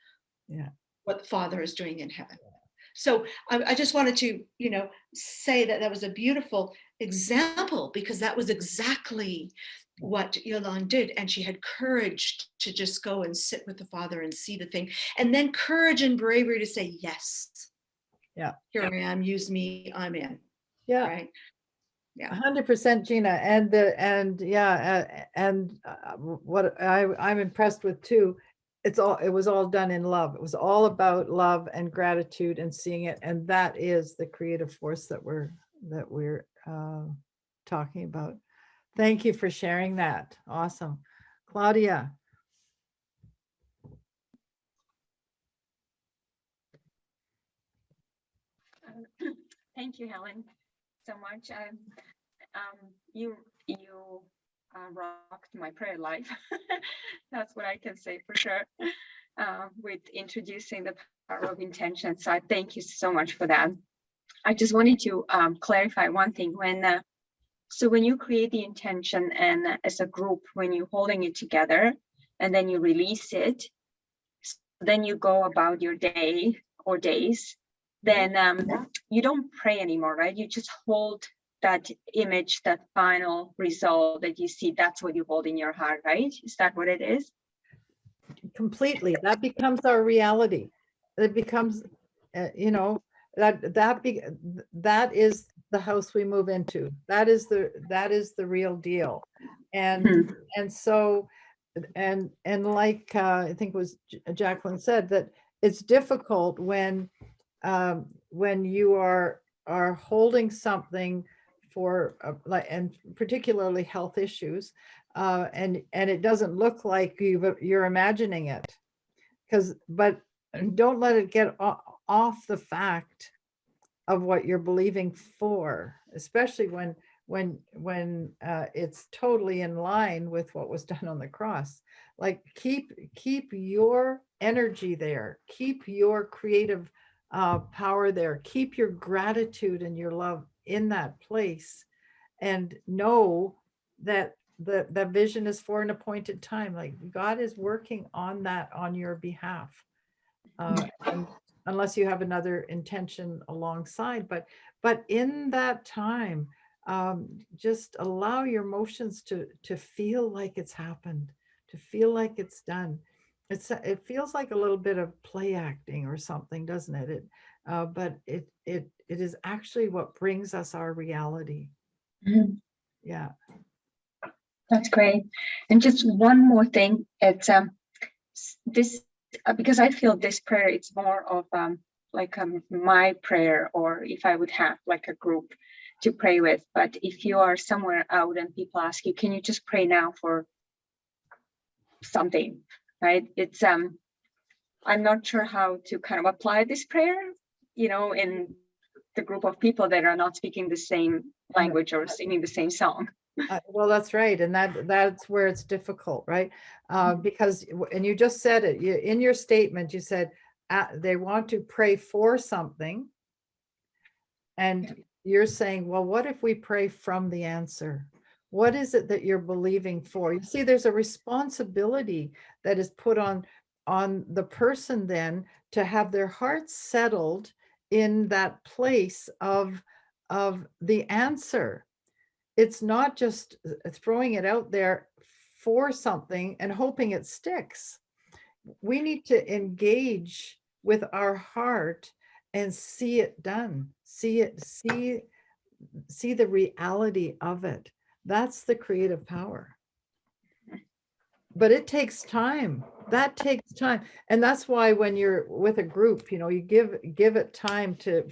what the Father is doing in heaven. So I just wanted to, say that was a beautiful example, because that was exactly what Yolande did. And she had courage to just go and sit with the Father and see the thing. And then courage and bravery to say, yes. Yeah. Here I am, use me, I'm in. Yeah. Right. Yeah. 100%, Gina. And what I'm impressed with too, it was all done in love. It was all about love and gratitude and seeing it. And that is the creative force that we're talking about. Thank you for sharing that. Awesome. Claudia. Thank you, Helen, so much. You rocked my prayer life. That's what I can say for sure. With introducing the power of intention. So I thank you so much for that. I just wanted to clarify one thing. When you create the intention and as a group, when you're holding it together and then you release it, then you go about your day or days, then you don't pray anymore, right? You just hold that image, that final result that you see. That's what you hold in your heart, right? Is that what it is? Completely. That becomes our reality. It becomes, that is the house we move into. That is the real deal. And so like I think it was Jacqueline said, that it's difficult when you are holding something for and particularly health issues, and it doesn't look like you're imagining it, but don't let it get off the fact of what you're believing for, especially when it's totally in line with what was done on the cross. Like keep your energy there, keep your creative power there, keep your gratitude and your love in that place, and know that the vision is for an appointed time. Like God is working on that on your behalf, and unless you have another intention alongside, but in that time, just allow your emotions to feel like it's happened, to feel like it's done. It feels like a little bit of play acting or something, doesn't it? But it is actually what brings us our reality. Mm-hmm. Yeah, that's great. And just one more thing, it's this because I feel this prayer, it's more of my prayer, or if I would have like a group to pray with. But if you are somewhere out and people ask you, can you just pray now for something, right? It's I'm not sure how to kind of apply this prayer, in the group of people that are not speaking the same language or singing the same song. Well, that's right. And that's where it's difficult, right? Because, and you just said it, in your statement, you said they want to pray for something. And you're saying, well, what if we pray from the answer? What is it that you're believing for? You see, there's a responsibility that is put on the person then to have their heart settled in that place of the answer. It's not just throwing it out there for something and hoping it sticks. We need to engage with our heart and see it done, see the reality of it. That's the creative power. But it takes time. That takes time. And that's why when you're with a group, you give it time to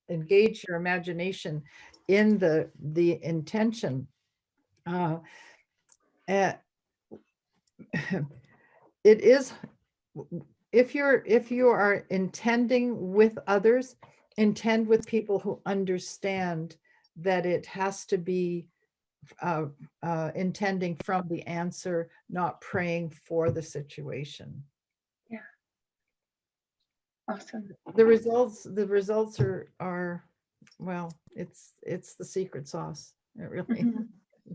engage your imagination in the intention. It is, if you are intending with others, intend with people who understand that it has to be intending from the answer, not praying for the situation. Yeah. Awesome. The results are well, it's the secret sauce. It really. Mm-hmm.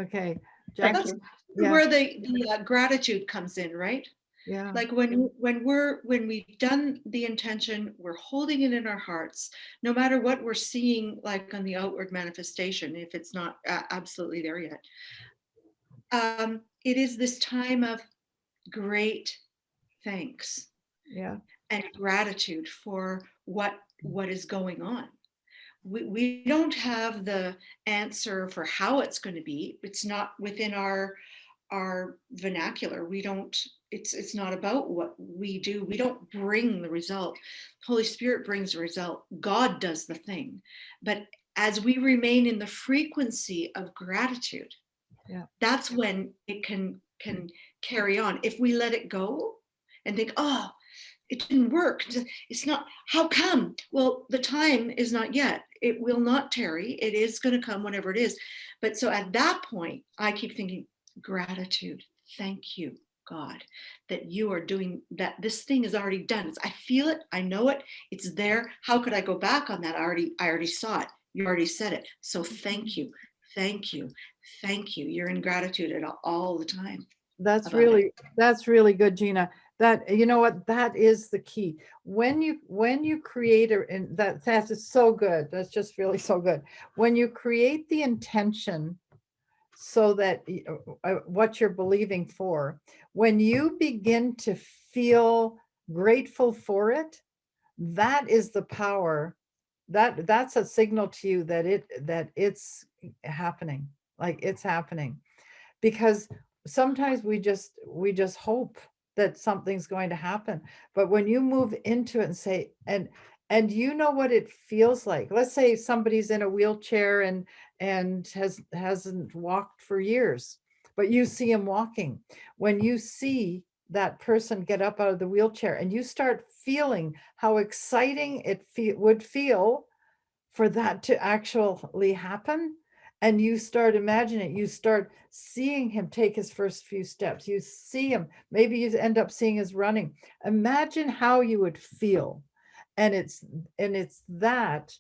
Okay. That's where the gratitude comes in, right? Yeah. Like when we've done the intention, we're holding it in our hearts, no matter what we're seeing, like on the outward manifestation, if it's not absolutely there yet. It is this time of great thanks, and gratitude for what is going on. We don't have the answer for how it's going to be. It's not within our vernacular. We don't, it's not about what we do. We don't bring the result. Holy Spirit brings the result. God does the thing. But as we remain in the frequency of gratitude, that's when it can carry on. If we let it go and think, oh, it didn't work. It's not, how come? Well, the time is not yet. It will not tarry. It is going to come whenever it is. But so at that point, I keep thinking, gratitude. Thank you, God, that you are doing that. This thing is already done. I feel it. I know it. It's there. How could I go back on that? I already saw it. You already said it. So thank you. Thank you. Thank you. You're in gratitude at all the time. That's really good, Gina. That, you know what, that is the key. When you create and that is so good. That's just really so good. When you create the intention so that what you're believing for, when you begin to feel grateful for it, that is the power. That's a signal to you that it's happening. Like, it's happening. Because sometimes we just hope that something's going to happen. But when you move into it and say, and you know what it feels like. Let's say somebody's in a wheelchair and hasn't walked for years, but you see him walking. When you see that person get up out of the wheelchair and you start feeling how exciting it would feel for that to actually happen, and you start imagining, you start seeing him take his first few steps, you see him, maybe you end up seeing his running. Imagine how you would feel. And it's that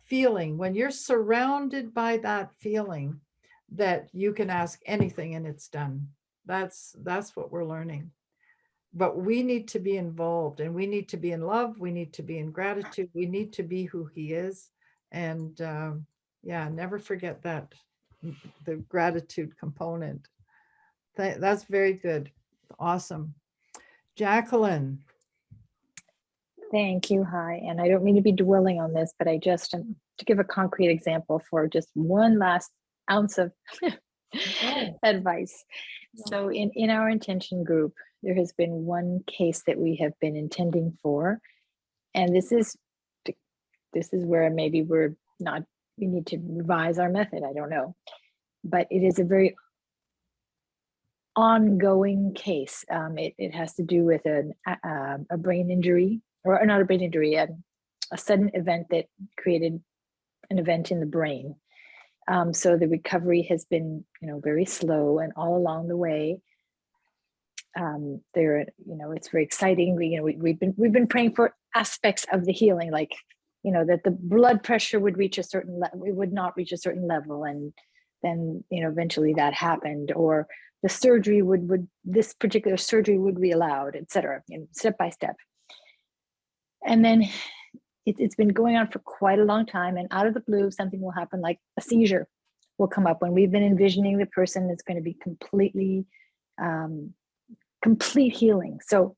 feeling, when you're surrounded by that feeling, that you can ask anything and it's done. That's what we're learning. But we need to be involved, and we need to be in love. We need to be in gratitude. We need to be who he is. And yeah, never forget that, the gratitude component. That's very good. Awesome. Jacqueline. Thank you. Hi. And I don't mean to be dwelling on this, but I just, to give a concrete example for just one last ounce of advice. So in our intention group, there has been one case that we have been intending for. And this is where maybe we need to revise our method. I don't know. But it is a very ongoing case. It has to do with a brain injury, or not a brain injury, a sudden event that created an event in the brain. So the recovery has been, very slow, and all along the way, it's very exciting. We've been praying for aspects of the healing, like, that the blood pressure would reach a certain level, it would not reach a certain level, and then eventually that happened, or the surgery this particular surgery would be allowed, etc. Step by step. And then it's been going on for quite a long time, and out of the blue, something will happen, like a seizure will come up when we've been envisioning the person is going to be completely complete healing. So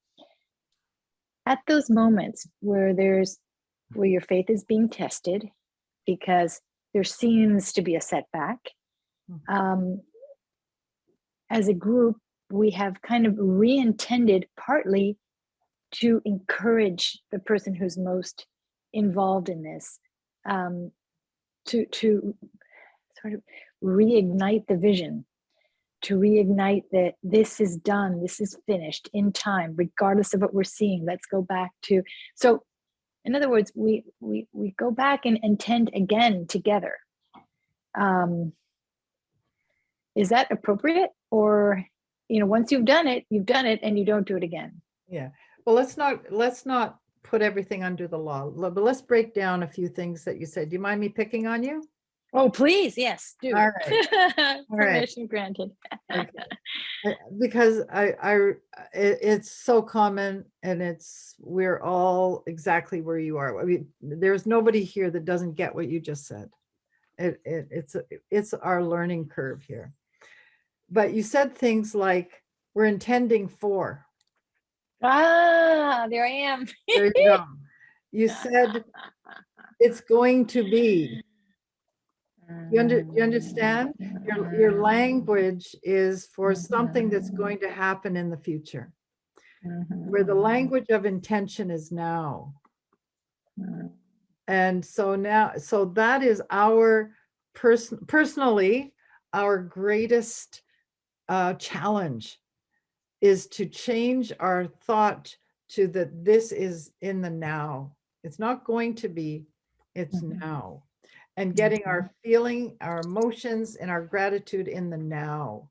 at those moments where your faith is being tested, because there seems to be a setback, as a group, we have kind of re-intended partly to encourage the person who's most involved in this, to sort of reignite the vision, to reignite that this is done, this is finished in time, regardless of what we're seeing. Let's go back to, so in other words, we go back and intend again together. Is that appropriate? Or, once you've done it and you don't do it again. Yeah. Well, let's not put everything under the law, but let's break down a few things that you said. Do you mind me picking on you? Oh, please. Yes, do. All right. Permission granted. Okay. Because it's so common, and we're all exactly where you are. I mean, there's nobody here that doesn't get what you just said. It's our learning curve here. But you said things like, we're intending for. Ah, there I am. There you go. You said it's going to be. You understand? Your language is for something that's going to happen in the future, where the language of intention is now. And so that is our personally, our greatest challenge is to change our thought to that this is in the now. It's not going to be, it's Mhm. now. And getting our feeling, our emotions, and our gratitude in the now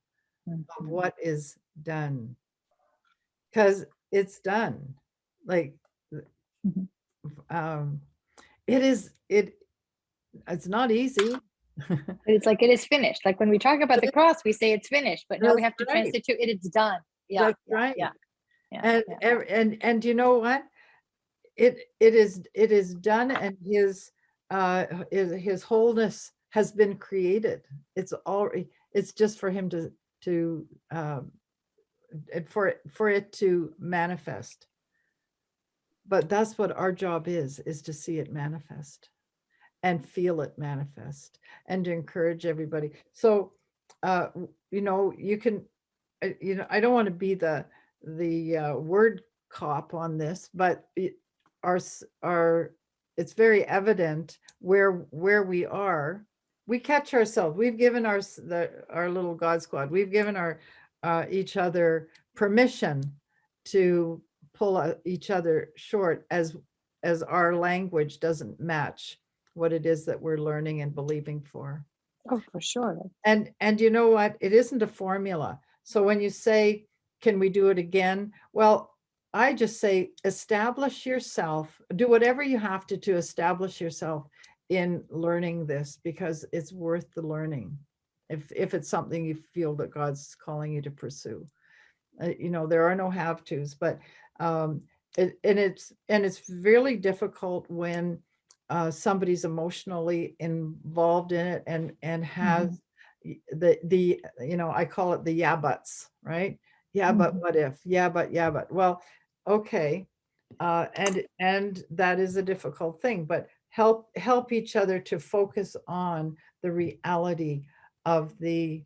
of Mhm. what is done. Because it's done. Like, Mhm. it's not easy. It's like it is finished. Like when we talk about the cross, we say it's finished, but now we That's have to right. translate to it's done. Yeah, That's yeah, right. yeah, yeah, And yeah. and you know what? It is done, and his wholeness has been created. It's already, it's just for him to for it to manifest. But that's what our job is to see it manifest and feel it manifest and to encourage everybody. So you can, I don't want to be the word cop on this, but our it's very evident where we are. We catch ourselves. We've given our little God squad. We've given our each other permission to pull each other short as our language doesn't match what it is that we're learning and believing for. Oh, for sure. And you know what? It isn't a formula. So when you say, can we do it again? Well, I just say, establish yourself, do whatever you have to establish yourself in learning this, because it's worth the learning. If it's something you feel that God's calling you to pursue. There are no have-tos, but it's really difficult when somebody's emotionally involved in it and has the I call it the yeah buts, right? Yeah, but what if? Yeah, but well, okay. And that is a difficult thing, but help each other to focus on the reality of the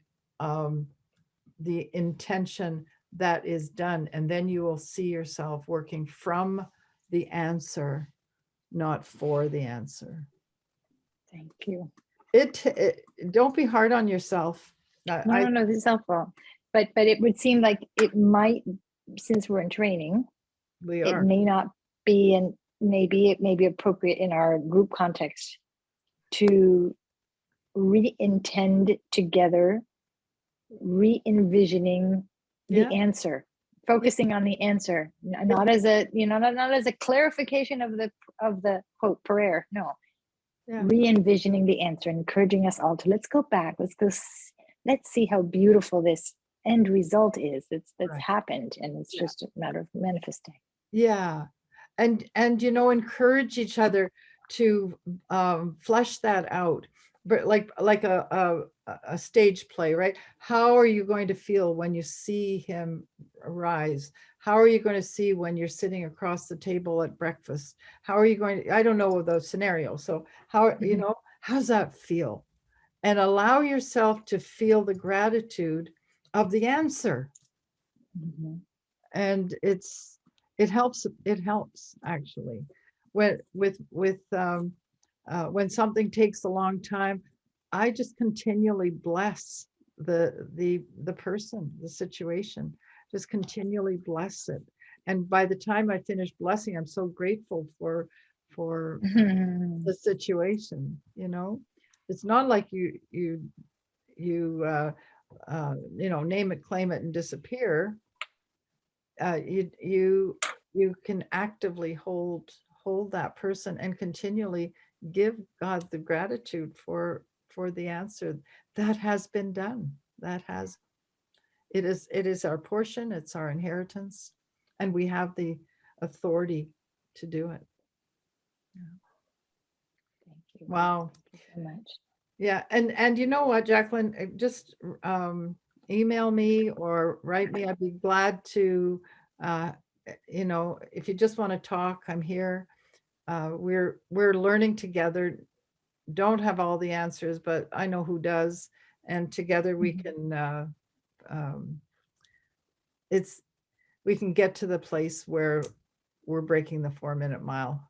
intention that is done, and then you will see yourself working from the answer, not for the answer. Thank you. Don't be hard on yourself. No, this is helpful. But it would seem like it might, since we're in training, it may not be, and maybe it may be appropriate in our group context to re-intend together, re-envisioning the answer, focusing on the answer, not as a not as a clarification of the quote prayer. No, re-envisioning the answer, encouraging us all to let's go back, let's see how beautiful this end result is that's happened, and it's just a matter of manifesting. And encourage each other to flesh that out, but like a stage play, right? How are you going to feel when you see him arise? How are you going to see when you're sitting across the table at breakfast? How are you going to, I don't know the scenario, so how how's that feel? And allow yourself to feel the gratitude of the answer. And it helps actually when something takes a long time. I just continually bless the person, the situation, just continually bless it. And by the time I finish blessing, I'm so grateful for the situation. It's not like you name it, claim it, and disappear. You can actively hold that person and continually give God the gratitude for the answer that has been done. It is our portion, it's our inheritance, and we have the authority to do it. Thank you. Wow. Thank you so much. Yeah, and you know what, Jacqueline, just email me or write me. I'd be glad to, if you just want to talk, I'm here. We're learning together. Don't have all the answers, but I know who does, and together we can we can get to the place where we're breaking the 4-minute mile.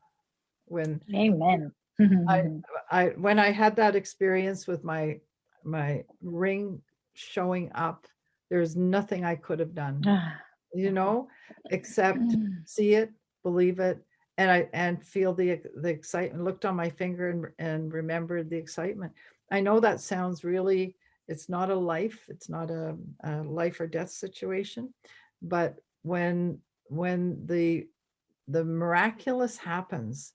Amen. When I had that experience with my ring showing up, there's nothing I could have done. you know, accept, see it, believe it, and feel the excitement. Looked on my finger and remembered the excitement. I know that sounds really, it's not a life, it's not a life or death situation, but when the miraculous happens,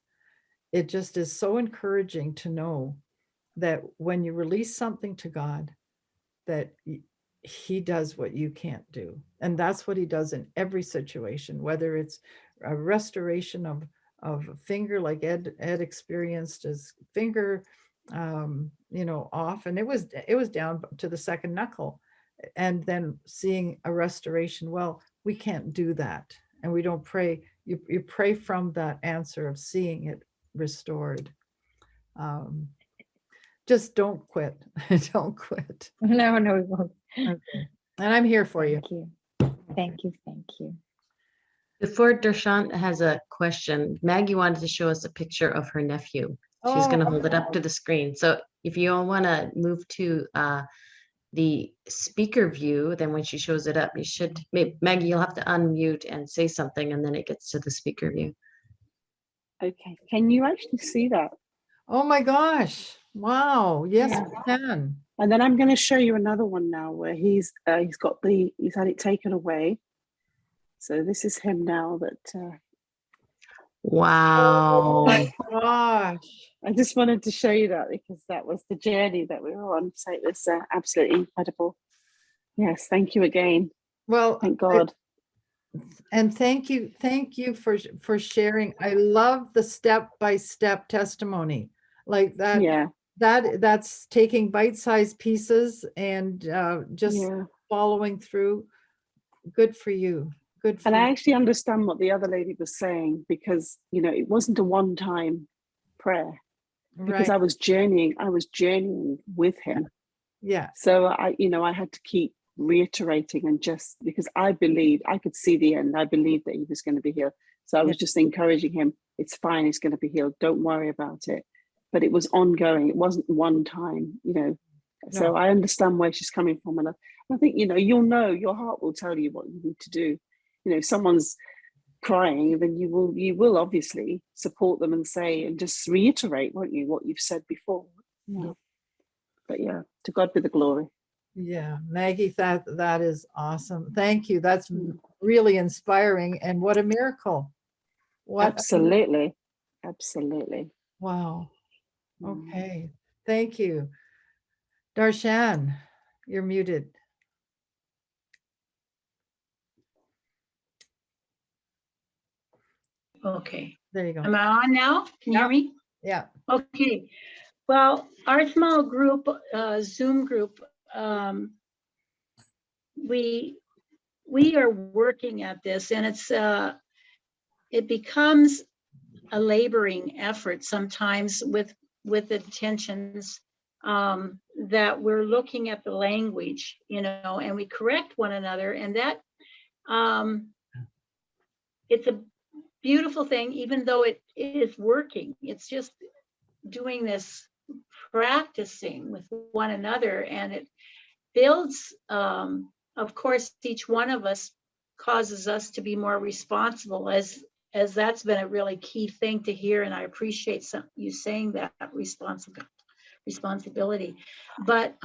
it just is so encouraging to know that when you release something to God, that he does what you can't do. And that's what he does in every situation, whether it's a restoration of a finger, like Ed experienced his finger, you know, off, and it was down to the second knuckle, and then seeing a restoration. Well, we can't do that, and we don't pray. You pray from that answer of seeing it restored. Just don't quit. Don't quit. No, we won't. Okay. And I'm here for you. Thank you. Before Darshant has a question, Maggie wanted to show us a picture of her nephew. She's going to hold it up to the screen. So if you all want to move to the speaker view, then when she shows it up, you should, Maggie, you'll have to unmute and say something, and then it gets to the speaker view. Okay, can you actually see that? Oh my gosh. Wow. Yes, we can. And then I'm going to show you another one now where he's had it taken away. So this is him now that. Wow. Oh my gosh. I just wanted to show you that because that was the journey that we were on. So it was absolutely incredible. Yes, thank you again. Well, thank God. And thank you for sharing. I love the step-by-step testimony like that. Yeah. That's taking bite-sized pieces and just following through. Good for you. Good for and I you. actually understand what the other lady was saying, because it wasn't a one-time prayer, because I was journeying with him. Yeah. So I had to keep reiterating, and just because I believed, I could see the end, I believed that he was going to be healed. So I was just encouraging him, it's fine, he's going to be healed, don't worry about it. But it was ongoing, it wasn't one time, So I understand where she's coming from, and I think your heart will tell you what you need to do. If someone's crying, then you will obviously support them and say, and just reiterate, won't you, what you've said before. But to God be the glory. Yeah, Maggie, that is awesome. Thank you. That's really inspiring, and what a miracle. Absolutely. Wow. Okay. Thank you. Darshan, you're muted. Okay. There you go. Am I on now? Can you hear me? Yeah. Okay. Well, our small group, Zoom group, we are working at this, and it becomes a laboring effort sometimes with intentions that we're looking at the language, and we correct one another, and that it's a beautiful thing, even though it is working. It's just doing this, practicing with one another, and it builds, of course, each one of us causes us to be more responsible, as that's been a really key thing to hear, and I appreciate you saying that, responsibility. But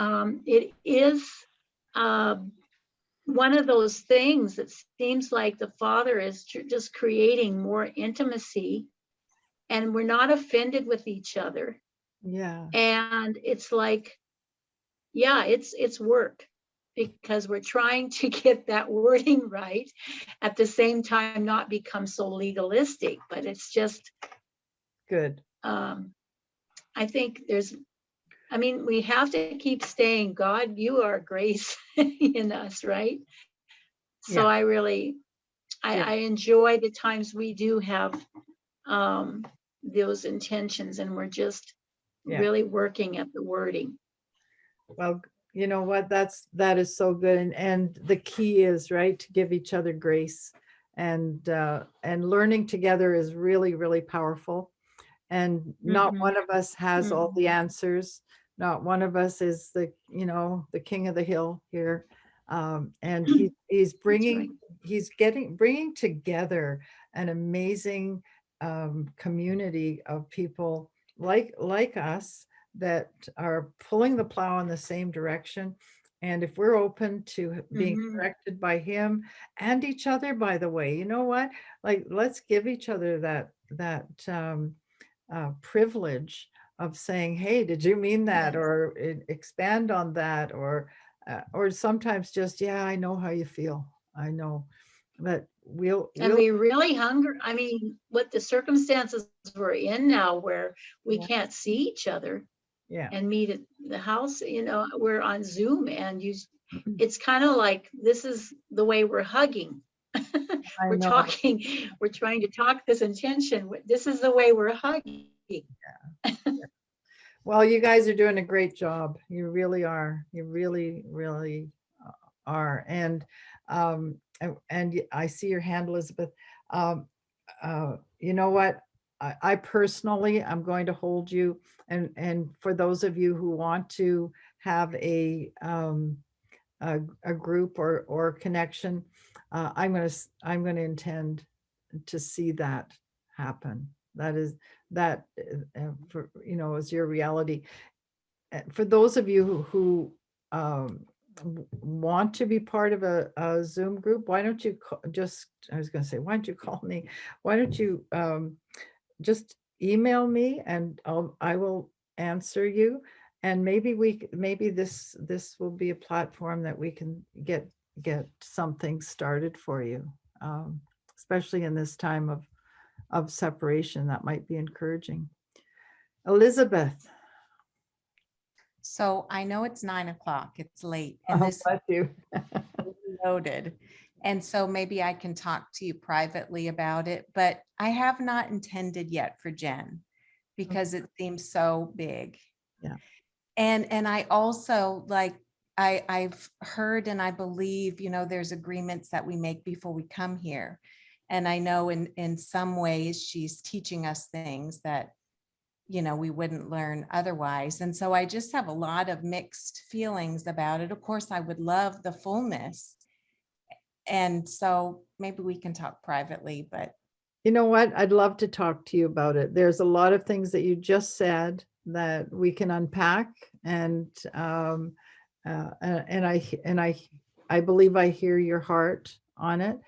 it is one of those things that seems like the Father is just creating more intimacy, and we're not offended with each other. Yeah. And it's like, it's work, because we're trying to get that wording right, at the same time not become so legalistic, but it's just good. I think we have to keep saying, God, you are grace in us, right? So I really, I enjoy the times we do have those intentions, and we're just really working at the wording. Well, you know what, that is so good. And the key is, right, to give each other grace, and learning together is really, really powerful. And not one of us has all the answers. Not one of us is the king of the hill here. And he's bringing he's bringing together an amazing community of people like us that are pulling the plow in the same direction. And if we're open to being directed by him and each other, by the way, you know what? Like, let's give each other that privilege of saying, hey, did you mean that? Or expand on that, or sometimes just, yeah, I know how you feel. I know. But And be really hungry. I mean, what the circumstances we're in now, where we can't see each other and meet at the house, you know, we're on Zoom, and it's kind of like, this is the way we're hugging. We're talking, we're trying to talk this intention. This is the way we're hugging. Well, you guys are doing a great job. You really are. You really, really are. And I see your hand, Elizabeth. You know what? I personally, I'm going to hold you. And for those of you who want to have a group or connection, I'm going to intend to see that happen. That for, you know, is your reality. For those of you who want to be part of a Zoom group, why don't you I was going to say, why don't you call me? Why don't you just email me, and I will answer you. And maybe this will be a platform that we can get something started for you, especially in this time of separation. That might be encouraging. Elizabeth. So I know it's 9 o'clock, it's late, and this is loaded. And so maybe I can talk to you privately about it, but I have not intended yet for Jen because it seems so big. Yeah. And I also, like, I've heard and I believe, you know, there's agreements that we make before we come here. And I know in some ways she's teaching us things that, you know, we wouldn't learn otherwise. And so I just have a lot of mixed feelings about it. Of course, I would love the fullness. And so maybe we can talk privately, but. You know what? I'd love to talk to you about it. There's a lot of things that you just said that we can unpack, and I believe I hear your heart on it.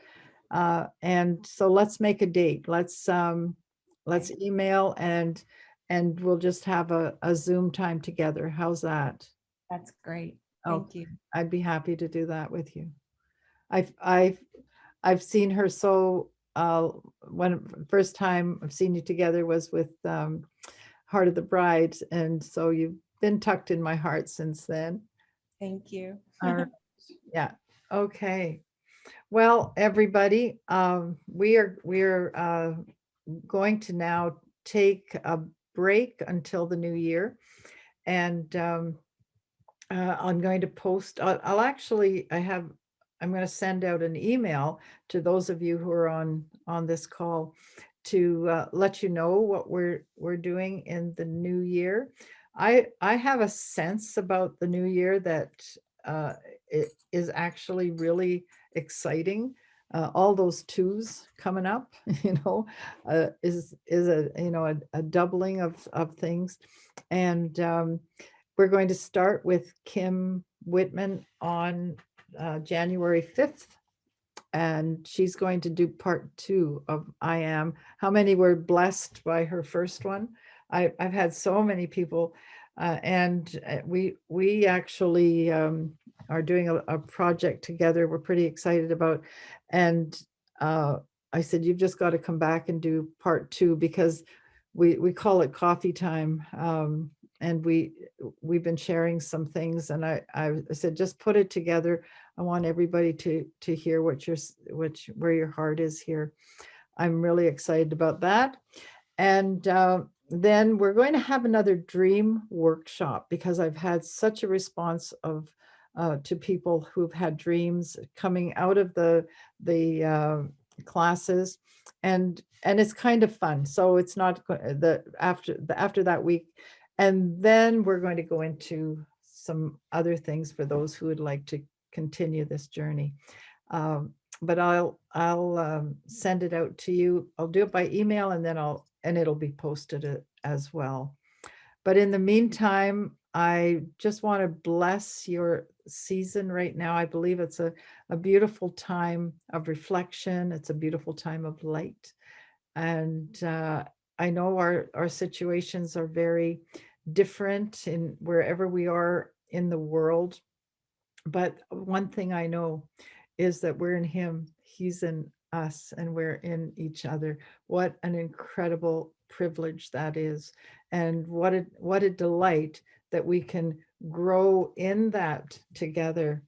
And so let's make a date. Let's email, and we'll just have a Zoom time together. How's that? That's great. Thank you. I'd be happy to do that with you. I've seen her so when first time I've seen you together was with Heart of the Bride, and so you've been tucked in my heart since then. Thank you. All right. Yeah. Okay. Well, everybody, we are going to now take a break until the new year, and I'm going to post. I'm going to send out an email to those of you who are on this call to let you know what we're doing in the new year. I have a sense about the new year that it is actually really exciting. All those twos coming up, you know, is a doubling of things, and we're going to start with Kim Whitman on January 5th, and she's going to do part 2 of I Am. How many were blessed by her first one? I've had so many people, and we actually are doing a project together we're pretty excited about, and I said, you've just got to come back and do part 2, because we call it coffee time, and we've been sharing some things, and I said, just put it together. I want everybody to hear where your heart is here. I'm really excited about that. And then we're going to have another dream workshop, because I've had such a response to people who've had dreams coming out of the classes, and it's kind of fun. So it's not after that week. And then we're going to go into some other things for those who would like to continue this journey. but I'll send it out to you. I'll do it by email, and then it'll be posted as well. But in the meantime, I just want to bless your season right now. I believe it's a beautiful time of reflection. It's a beautiful time of light. And I know our situations are very different in wherever we are in the world. But one thing I know is that we're in him, he's in us, and we're in each other. What an incredible privilege that is. And what a delight that we can grow in that together.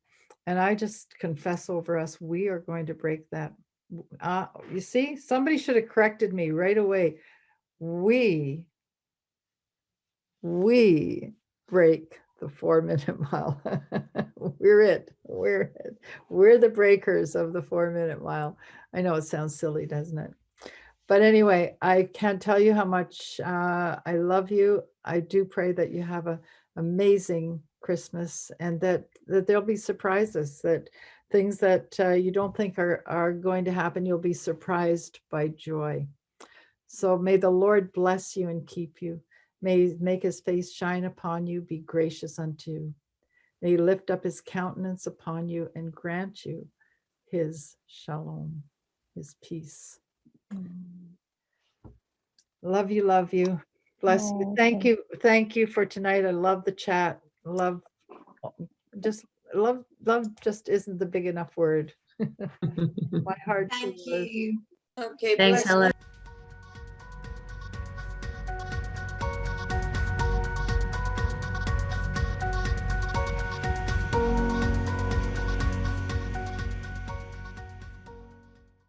And I just confess over us, we are going to break that. You see, somebody should have corrected me right away. We break the 4-minute mile. We're the breakers of the 4-minute mile. I know it sounds silly, doesn't it? But anyway, I can't tell you how much I love you. I do pray that you have an amazing Christmas, and that there'll be surprises, that things that you don't think are going to happen, you'll be surprised by joy. So may the Lord bless you and keep you. May he make his face shine upon you, be gracious unto you. May he lift up his countenance upon you and grant you his shalom, his peace. Love you, love you. Bless you. Oh, Thank you for tonight. I love the chat. Love just isn't the big enough word. My heart. Thank you. Okay. Thanks, bless- Helen.